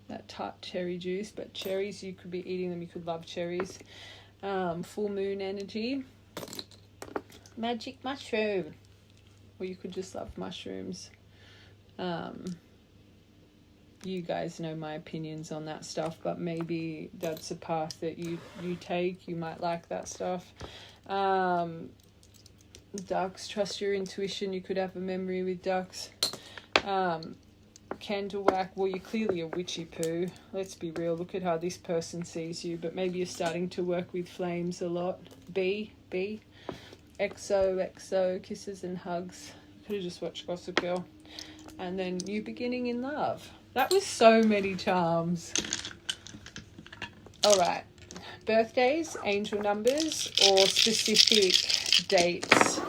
That tart cherry juice, but cherries, you could be eating them. You could love cherries. Full moon energy. Magic mushroom. Or you could just love mushrooms. You guys know my opinions on that stuff, but maybe that's a path that you take. You might like that stuff. Ducks, trust your intuition. You could have a memory with ducks. Candle whack. Well, you're clearly a witchy poo. Let's be real. Look at how this person sees you. But maybe you're starting to work with flames a lot. B. XO, kisses and hugs. Could have just watched Gossip Girl. And then new beginning in love. That was so many charms. All right. Birthdays, angel numbers, or specific dates.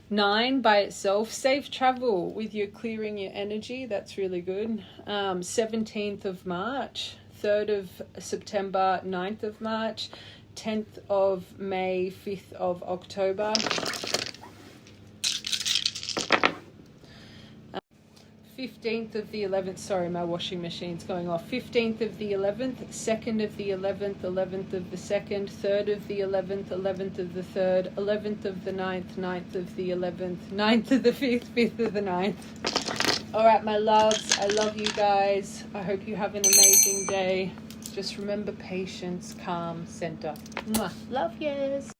9 by itself. Safe travel with your clearing your energy. That's really good. 17th of March. 3rd of September. 9th of March. 10th of May, 5th of October. 15th of the 11th, sorry, my washing machine's going off. 15th of the 11th, 2nd of the 11th, 11th of the 2nd, 3rd of the 11th, 11th of the 3rd, 11th of the 9th, 9th of the 11th, 9th of the 5th, 5th of the 9th. All right, my loves, I love you guys. I hope you have an amazing day. Just remember patience, calm, center. Mwah. Love yous.